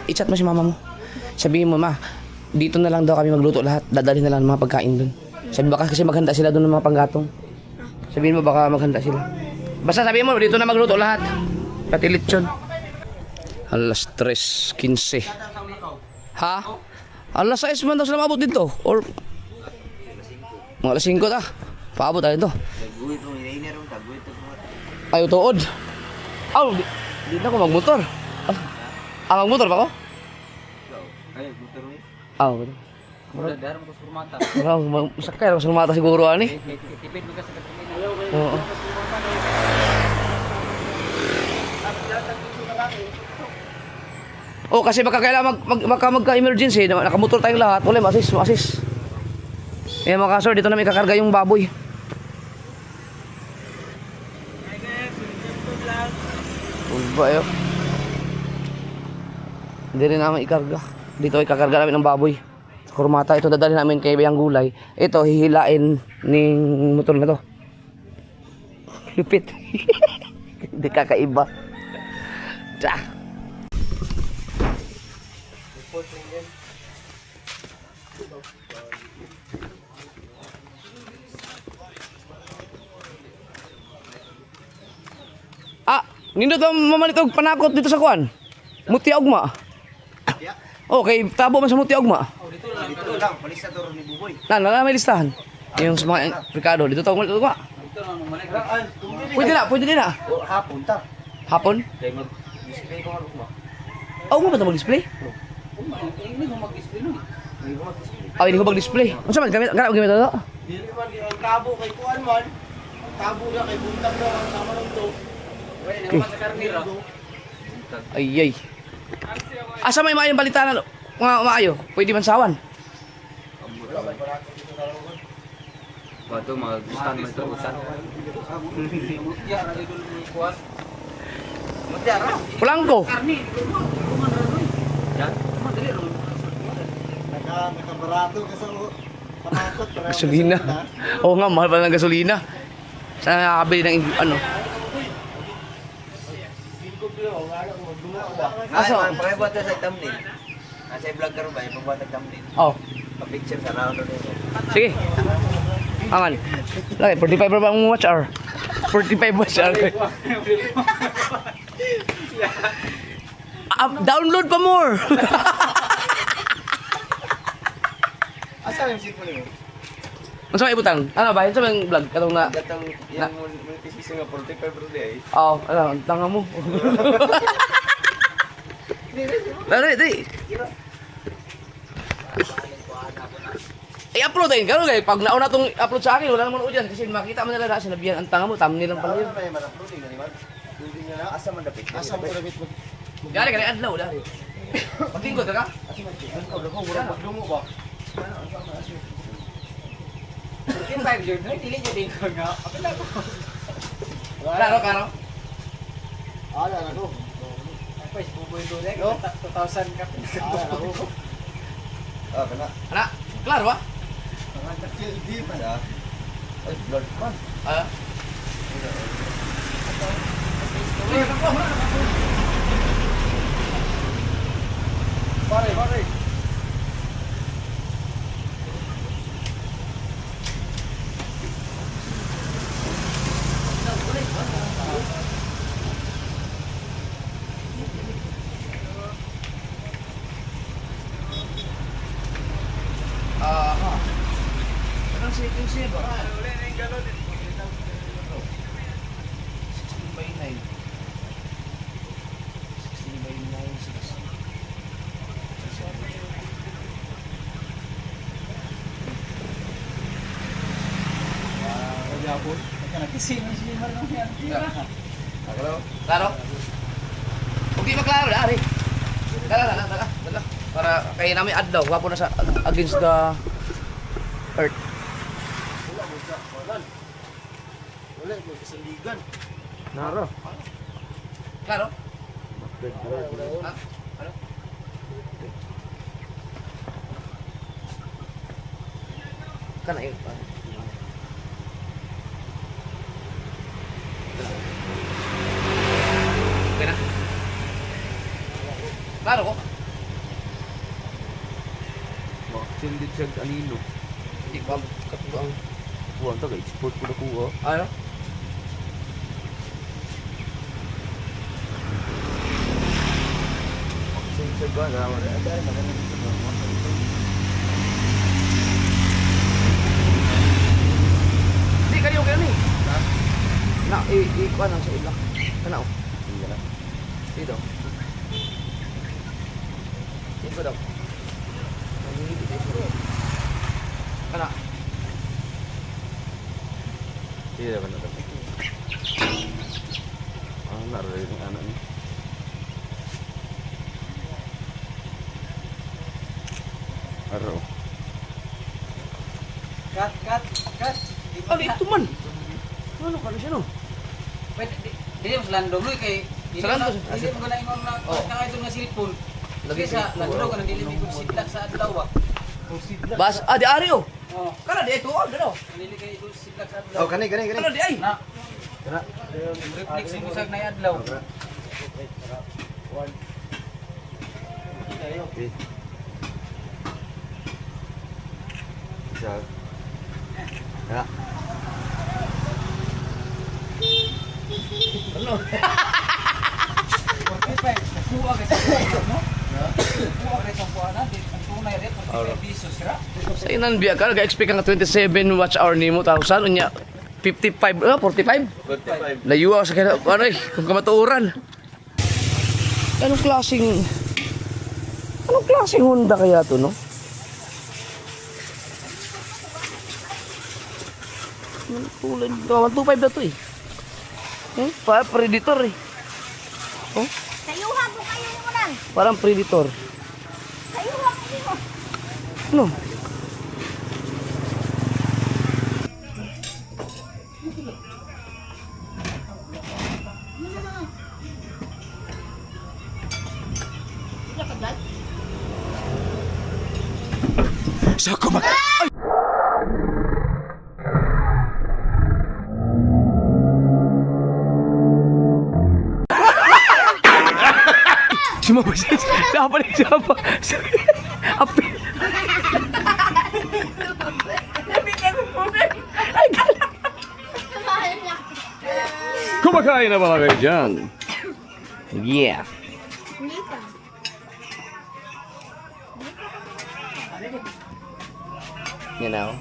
I-chat mo si mama mo. Sabihin mo, ma, dito na lang daw kami magluto lahat. Dadalhin na lang ng mga pagkain dun. Sabi baka kasi maghanda sila doon ng mga panggatong. Sabihin mo baka maghanda sila. Basta sabihin mo dito na magluto lahat. Pati lechon. Alas 3:15. Ha? Alas 6 man daw sila maabot dito. Or mga alas 5 ta. Paabot tayo dito.
Nagguhit mo, hinahinir mo, tagguhit mo.
Ayaw tuod. Aw, di na ako magmotor. Magmotor ba ako?
Ay, buto rin.
Dar mo sa mata.
Sakay ako sa mata siguro ani.
Tipid mo kasi
Oo. Oh, kasi baka kailangan magka-emergency, nakamotor tayong lahat, wala ma-assist. Eh mga sir, dito na may kakarga yung baboy. Ulba yun. Hindi rin namin ikarga. Dito ay kakarga namin ng baboy. Kurmata, ito dadalhin namin kay Bayang Gulay. Ito, hihilain ng motor na to. Lupit. Hindi kakaiba. Tsa. Nindot ang mamalit og panakot dito sa kuan. Muti ugma. Okay, tabo man sa muti ugma.
Dito lang, palis na to ni Buboy.
Na may listahan. Yung sa mga Ricardo, dito tawag muti ugma. Pwede na.
Hapon ta.
Hapon?
Kaya mag-display ko ano mo.
Oh, mo ba ito mag-display?
Hindi ko mag-display nun.
Hindi ko mag-display. Ano sa man? Gamit ito?
Dili man ang kabo kay kuan man. Ang kabo na kay buntag na ang sama ng to.
Wala naman sa karnira.
Ay. Asa may maayong balita na maayo? Pwede man sawan.
Bato mag-stand man ito. Mutya, rali ko ng kuwas.
Mutiara.
Pulangko.
Karni, yan? Madali rin.
Nakabarato ka sa panakot.
Gasolina. Oo nga, mahal pala ng gasolina. Saan nakakabili ng ano?
Aso, pag-ibot sa thumbnail. Nasa vlog ka rin ba? Pag-ibot sa thumbnail.
Oh,
Pa-picture sa round na nito.
sige. Aman. Lagi, 45 ba ang watch hour? 45 watch hour. Download pa more.
Asa yung sipon mo?
Ano sa ibutang? Ano ba? Ano sa mga vlog? Katong na...
Gatang yung multisisi nga 45 bro day.
Oo, ano, ang tanga mo. Dali. I-upload din. Gano'n kayo, pag nauna itong upload sa akin, wala naman o dyan. Kasi makita mo nila na sinabihan ang tanga mo, thumbnail lang pala yun.
May man-uploading na naman. Asa man dapit? Asa mo dapit?
Gari ka na adlaw, dali. Pagtingkod ka?
Dungo ba?
Karo.
Ala na to. No?
2,000 ka.
Ala na to. Ah, kana.
Anak, klaro ba?
Di ba da? Ay, blood man.
Ah.
Pare.
by 9. 16 by 9, 6. Klaro? Huwag di maklaro, dari. Dala. Para kaya namin adlaw, wapo na sa against the earth.
Wala, magkasaligan.
Naro.
Klaro? Ha? Ano? Kana yun. Okay na? Klaro ko?
Sindi siya anino.
Hindi ko katuang.
Buwan to, export ko na kuha.
Ano?
Sindi siya ba?
Hindi, kanyo kayo ni. Na, ikuha lang sa ilak. Kana o. Dito. Dito daw. Kana.
Iya benar. Naro yung anak niya. Aro.
Cut.
Ano ito man? Ano ka siya no?
Pwede, hindi mo sa landong no, kay
Sa landong?
Hindi mo na ingon na
Oh.
ito nga cellphone.
Lagi
Lagi sa landong ka nang dili mi sidlak sa adlaw.
Bas, di ari o.
Oh,
Kana di ito, gano.
dili kay ito sidlak sa
Oh,
adlaw.
kani.
Kana di ay.
Na. Reflex mo sa na adlaw.
Siya. Ya.
Ano?
Kuha kay sa no? Kuha kay sa kuha na, di ang tunay rin 45 pesos ra.
Sa inan biya ka, nag-expect ka nga 27 watch hour nimo 1,000 unya 55, 45?
45.
Layo ako sa kaya, ano eh, kung kamatuuran. Anong klaseng Honda kaya to, no? Tulad, 125 na to eh. Predator eh. Oh,
Sayuha mo kayo mo lang.
parang Predator.
Sayuha kayo.
Ano? So, kumak... Ay! Sumama siya. Dapat siya pa. Api. Ay, galang. Kumakain na ba kayo dyan? Yeah. You know?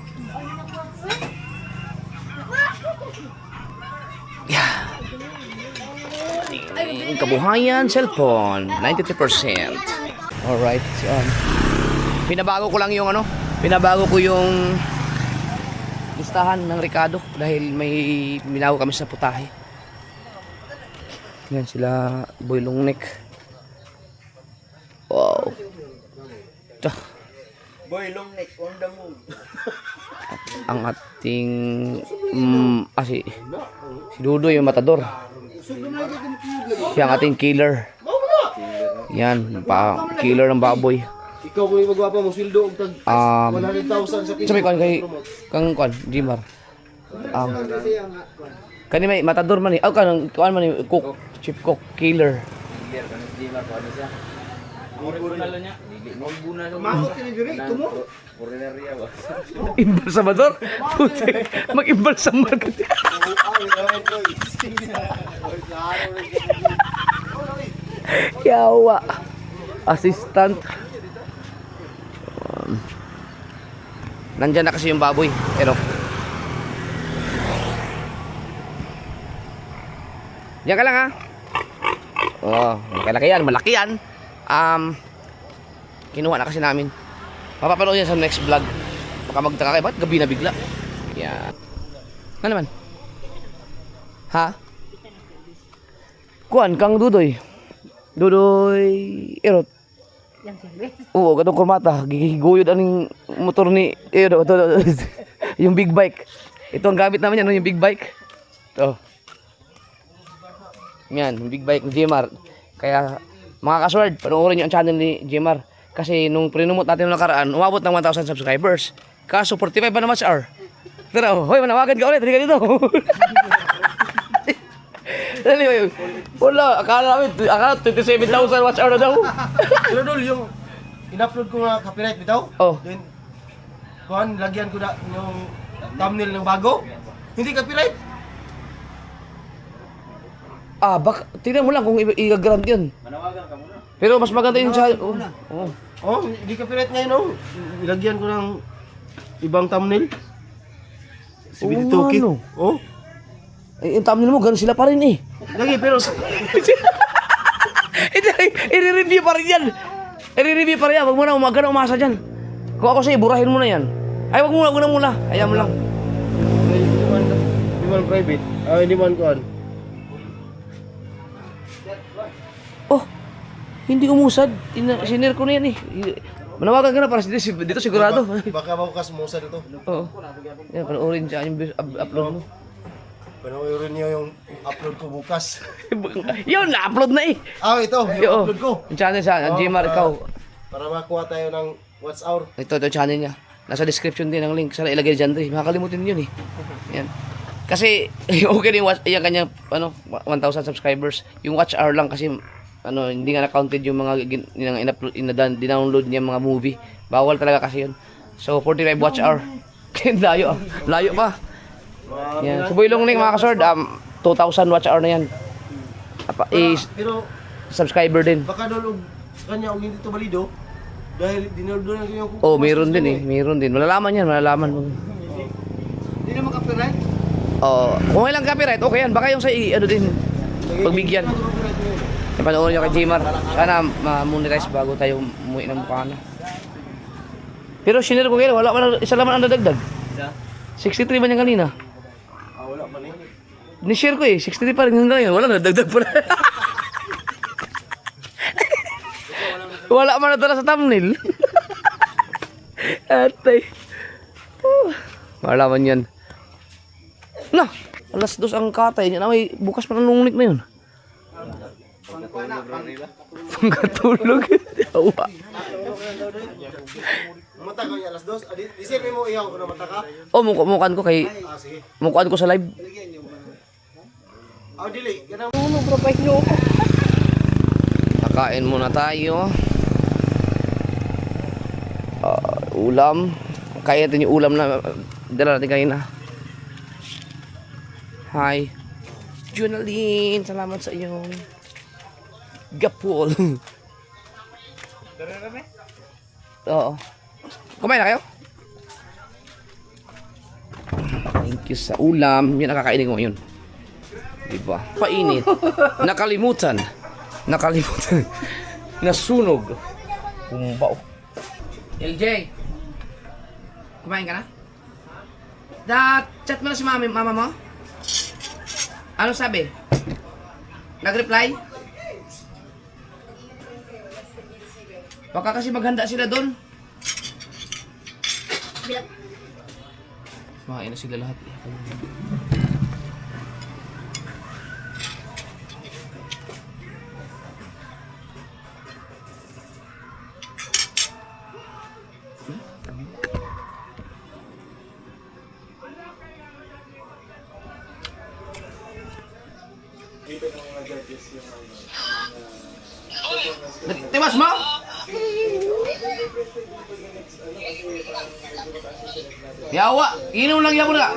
Yeah. Kabuhayan, cellphone, 93%. Alright. So, pinabago ko lang yung pinabago ko yung listahan ng Ricardo dahil may minaw kami sa putahe. Yan sila, Boy Longneck. Wow. Ito.
Boy, long neck, on the move.
Ang ating si Dudo yung matador. Siya ang ating killer. Yan, killer ng baboy.
Ikaw kung magwapa mo, sweldo og tag 100,000 sa piso.
Sabi ko kay Jimar. Kani may matador man ni. Aw kanang kuan man ni cook, chief cook, killer.
Mahot ka ni Diri, tumo.
Imbalsamador? Puti, mag-imbalsamar ka. Yawa. Assistant. Nandyan na kasi yung baboy. Pero Diyan ka lang ha. Oh, malaki yan, malaki yan. Kinuha na kasi namin. Mapapanood yan sa next vlog. Baka magtaka kayo, bakit gabi na bigla? Yan. Ano naman? Ha? Kuan, kang Dudoy. Dudoy Erot.
Yang service.
Oo, katong kurmata. Gigiguyod aning motor ni Erot. Yung big bike. Ito ang gamit namin yan, no? Yung big bike. Ito. Yan, yung big bike ni Jmar. Kaya, mga kasword, panoorin nyo ang channel ni Jmar. Kasi nung prinumot natin nung nakaraan, umabot ng 1,000 subscribers. Kaso 45 pa na watch hour. Tara, hoy, manawagan ka ulit. Halika dito. Dali, hoy. Wala, akala 27,000 watch hour na daw.
Pero Dol, yung in-upload ko nga copyright bitaw.
Oh.
Then, kuhan, lagyan ko na yung thumbnail ng bago. Hindi copyright.
Ah, bak, tingnan mo lang kung i-grant yun.
Manawagan ka muna.
Pero mas maganda yun sa... Oh. Oh.
Oh, hindi copyright ngayon, oh. Ilagyan ko ng ibang thumbnail. Si
Oo
Biditoki.
nga, no.
Oh.
Eh, yung thumbnail mo, ganun sila pa rin eh.
Lagi, pero...
I-review pa rin yan. I-review pa rin yan. Huwag mo na umaga na umasa dyan. Kung ako sa'yo, burahin mo na yan. Ay, wag muna. Ayaw mo lang.
Hindi man private. Ah, hindi man kuhan.
Oh, hindi umusad. Sinir ko na yan eh. Manawagan ka na para dito sigurado.
Baka mabukas mo sa dito.
Oo. Yan, panoorin siya yung upload mo.
Panoorin niyo yung upload ko bukas.
Yun, na-upload na eh.
Ah, ito, yung upload ko.
Yung channel siya, ang Jmar, ikaw.
Para makuha tayo ng what's our.
Ito channel niya. Nasa description din ang link. Sana ilagay dyan rin. Makakalimutin yun eh. Yan. Kasi, okay na yung yung kanyang 1,000 subscribers. Yung watch hour lang kasi hindi nga na-counted yung mga dinownload niya mga movie. Bawal talaga kasi yun. So, 45 watch hour. Layo ah. Layo pa. Yan. So, Builong Ning mga kasord, 2,000 watch hour na yan.
Pero,
Subscriber din.
baka doon kanya og hindi to balido. Dahil dinuldunan ko yung
Oh, meron din eh. Meron din. Malalaman yan, malalaman mo.
Hindi naman copyright.
Oh, kung ilang copyright, okay yan. Baka yung sa din, pagbigyan. Panoorin nyo kay Jmar. Sana ma-monetize bago tayo umuwi ng mukha na. Pero sinir ko kayo, wala isa laman ang dadagdag. 63 ba niya kanina?
Ah, wala pa rin.
Ni-share ko eh, 63 pa rin hanggang ngayon. Wala na, dagdag pa na. Wala man na tala sa thumbnail. Atay. Wala man yan. Na, alas 2 ang katay. May bukas pa ng lungnik na yun. Pangkatulog. Awa.
Mata ko yung alas 2. Isipin mo iyaw ko na mata ka.
Oh, mukuan ko kay...
Ah, sige.
Mukuan ko sa live.
Ah, dili. Ganang
Kakain muna tayo. Ulam. Kaya natin yung ulam na dala natin kanina. Hi. Junaline, salamat sa iyong gapol. Oo. Kumain na kayo? Thank you sa ulam. Yan nakakainin ko ngayon. Diba? Painit. Nakalimutan. Nasunog. Kumbaw. LJ. Kumain ka na? Chat mo na si mama mo? Ano sabi? Nag-reply? Baka kasi maghanda sila doon. Makain na sila lahat. Timas mo? Yawa, inom lang yan mo na.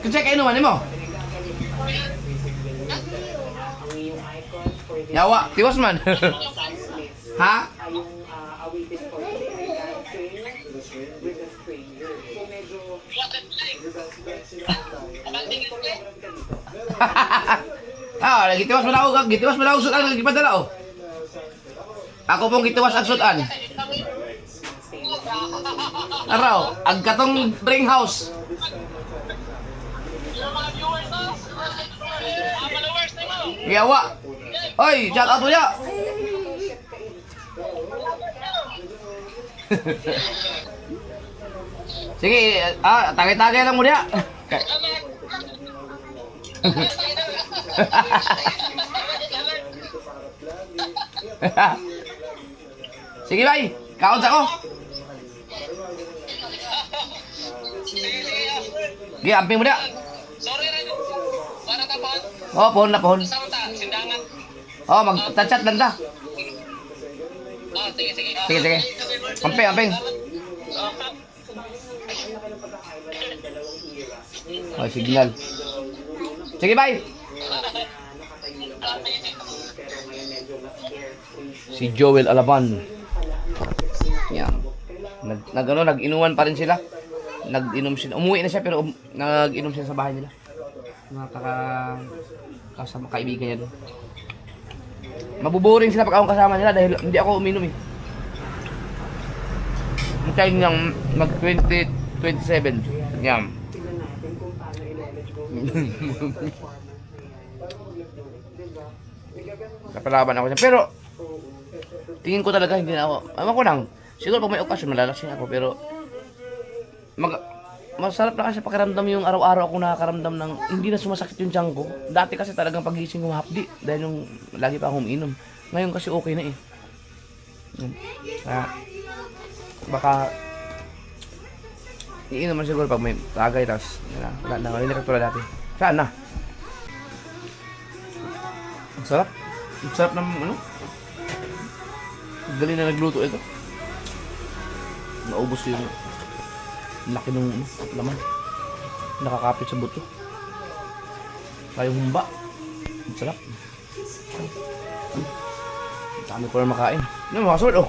Kasi kayo naman mo. Yawa, tiwas man. Ha? Gitiwas mo na ako, gitiwas mo na ako sudan, gipadala oh. Ako pong gitiwas ang sudan. Araw, ang katong bring house. Yawa. Oy, shout out mo ya. Sige, tagay-tagay lang mo dia. Sige, bay. Kaon sa ko. Sige, amping mo dia.
Sorry, Red. Para tapon.
Oh, pohon na pohon.
Sama ta, sindangan.
Oh, mag-chat lang ta.
Sige, sige.
Sige, sige. Amping, amping. Oh, signal. Sige, bye. Si Joel Alaban. Yan. Nag-inuman pa rin sila. Nag-inom sila. Umuwi na siya pero nag-inom sila sa bahay nila. Kasama kaibigan niya doon. Mabuboring sila pag akong kasama nila dahil hindi ako uminom eh. Hintayin niyang mag-2027. Yan. Kapalaban ako siya. Pero, tingin ko talaga hindi na ako. Ewan ko lang. Siguro pag may okasyon malalasing ako. Pero, masarap na kasi pakiramdam yung araw-araw ako nakakaramdam ng hindi na sumasakit yung tiyan ko. Dati kasi talagang pagising ko hapdi. Dahil yung lagi pa akong uminom. Ngayon kasi okay na eh. Kaya, baka iinom man siguro pag may tagay. Tapos, wala na. Hindi na katulad dati. Saan na? Ang sarap. Ang sarap ng ano? Dali na nagluto ito. Naubos yung laki ng laman. Nakakapit sa buto. Kayong humba. Ang sarap. Ang dami ko na makain. Ano mga kasawad oh.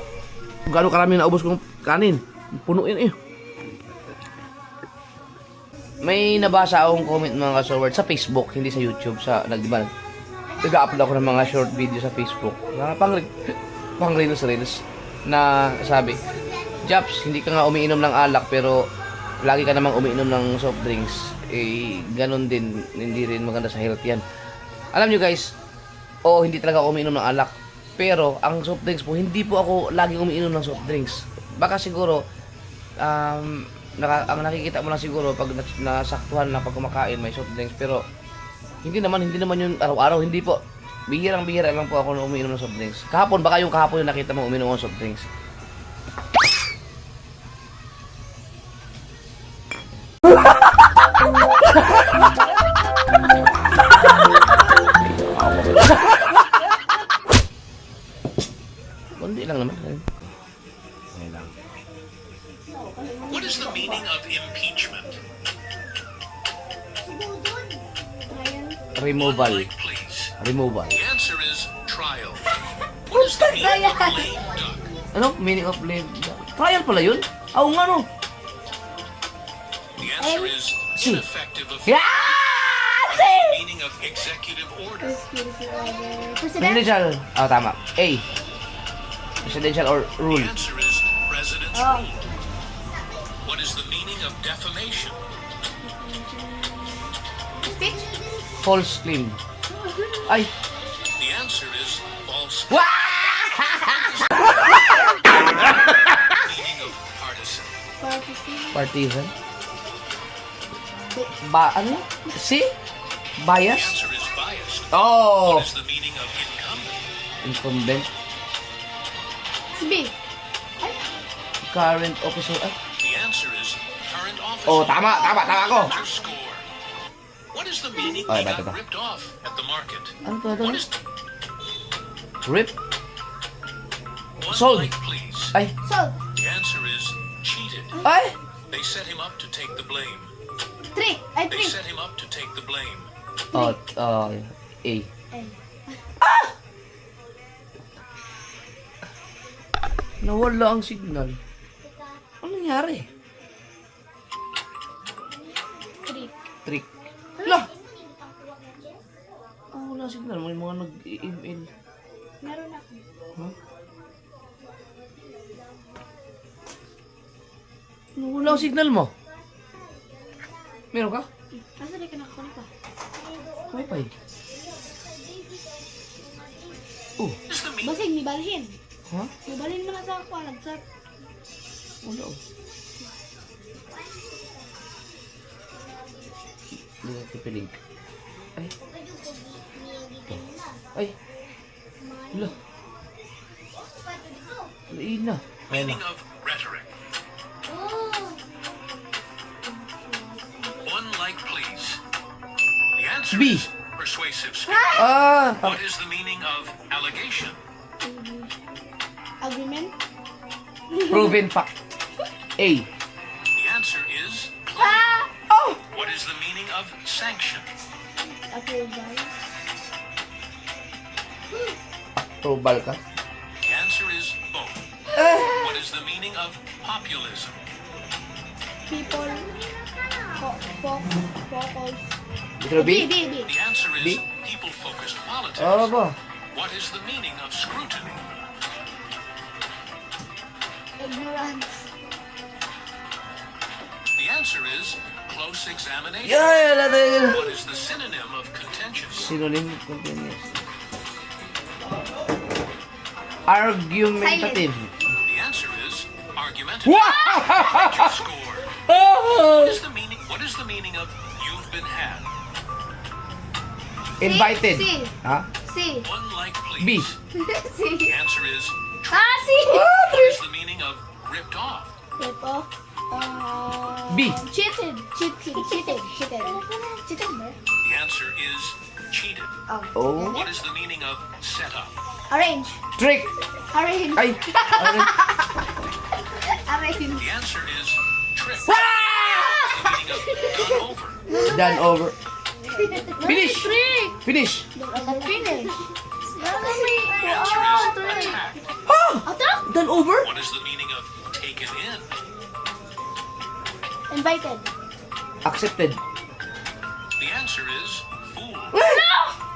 Kung gano'ng karami naubos kong kanin. Punuin eh. May nabasa akong comment mga kasawad sa Facebook, hindi sa YouTube. Diba, nag-upload ako ng mga short video sa Facebook. Pang reels na sabi, Japs, hindi ka nga umiinom ng alak pero lagi ka namang umiinom ng soft drinks. Eh, ganun din, hindi rin maganda sa health yan. Alam nyo guys, hindi talaga ako umiinom ng alak. Pero, ang soft drinks po, hindi po ako laging umiinom ng soft drinks. Baka siguro, ang nakikita mo lang siguro pag nasaktuhan na pag kumakain may soft drinks. Pero, hindi naman yun araw-araw, hindi po. Bihirang-bihira lang po ako na umiinom ng soft drinks. Kahapon, baka yung kahapon yung nakita mo uminom ng soft drinks. Kundi lang naman.
What is the meaning of impeachment?
Removal.
Please.
Removal.
The answer is trial. What is the meaning of lame duck?
Ano? Meaning of lame duck? Trial pala yun? Oo nga no.
The answer is ineffective of
Yeah!
the meaning of executive order.
Presidential. Tama. A. Presidential or rule.
The answer is president's rule. What is the meaning of defamation?
False claim. Ay.
The answer is false.
Wah!
Meaning of partisan.
Partisan. Ano? Si?
The
Bias?
answer is biased.
Oh!
What is the meaning of incumbent?
Incumbent.
B.
Current officer. Ay.
The answer is current officer.
Oh, tama ako.
Your score. What is the meaning
Okay,
we
bato
got
to.
ripped off at the market?
Ano to?
What is
Rip?
one
Sold.
light, please?
Ay.
Sold.
The answer is cheated.
Ay!
They set him up to take the blame.
3. Ay,
They
3.
set him up to take the blame.
A. Nawala ang signal. Ano nangyari? Trick. Hala! Ah, wala signal. May mga nag-email.
Meron ako.
Huh? Wala ang signal mo. Meron ka?
Asa di ka nakakunik ka?
Wi-Fi. Oh,
Is the meaning
Basig, nibalhin.
ha?
Nibalhin mo na sa ako, nag-chat.
Wala oh. Hindi na tipiling. Ay. Ay. Wala. Wala na.
meaning of rhetoric? One like please. The answer
B.
is persuasive speech.
Ah!
What is the meaning of allegation?
Agreement?
Proven fact. A.
The answer is claim.
Oh!
What is the meaning of sanction?
Approval?
Probal ka?
The answer is both. What is the meaning of populism?
People? Focus?
Dito B?
B.
The answer is
B.
people-focused politics.
Oo ba?
What is the meaning of scrutiny?
Ignorance?
The answer is close examination.
Yeah, natin.
What is the synonym of contentious?
Synonym continuous. Argumentative.
The answer is argumentative.
Wow!
Score.
Oh!
What is the meaning of you've been had?
Invited.
C.
Ha?
C.
One like
B.
please.
C.
The answer is
C.
what is the meaning of ripped off?
Rip off?
B.
Cheated. Cheated. Cheated ba?
The answer is cheated.
Oh.
What is the meaning of set up?
Arrange.
Trick.
Arrange.
Ay.
Arrange.
The answer is trick. The meaning of done over.
Done over. Finish.
Trick.
Finish.
Finish.
The answer is attack.
Ah!
Attack.
Done over?
What is the meaning of taken in?
Invited.
Accepted.
The answer is fool.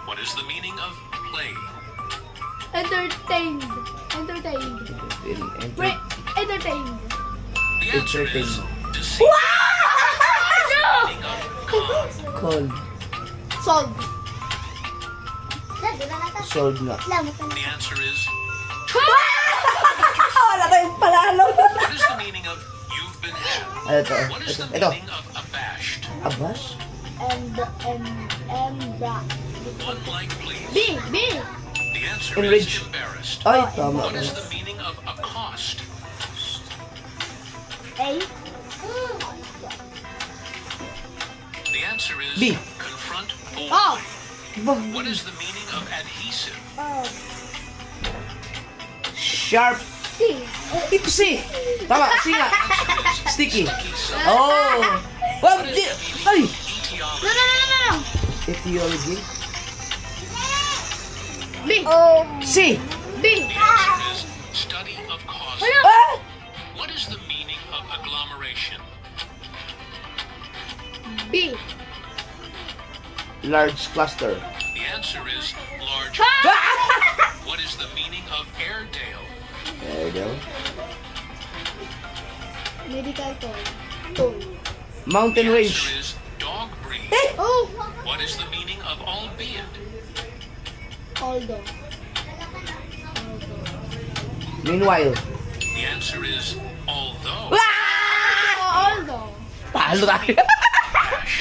What is the meaning of play?
Entertained. Entertained. Wait. Entertained.
The answer is
Entertain.
deceit. The meaning of con.
Cold.
Solve.
Sold nga.
The answer is
Wala tayong palalo.
what is the meaning of you've been had?
Ay, ito.
What is the
Ito.
meaning of abashed?
Abash?
And
One like please.
B.
The answer
Enraged.
is embarrassed.
Ay, tama.
What is the meaning of accost?
A.
The answer is
B.
confront boldly.
Oh.
What is the meaning of adhesive?
Sharp.
C.
Ito si. Tama, si nga. Sticky.
Sticky
Oh. Wag di. Ay.
No.
Etiology.
B.
Si.
B.
The answer is study of causes.
Ah!
What is the meaning of agglomeration?
B.
Large cluster.
The answer is large. What is the meaning of Airedale?
There you go.
Medical tool.
Mountain
The
range.
answer is dog breed.
Oh.
What is the meaning of albeit?
Although.
Meanwhile.
The answer is although.
Although.
Talo tayo.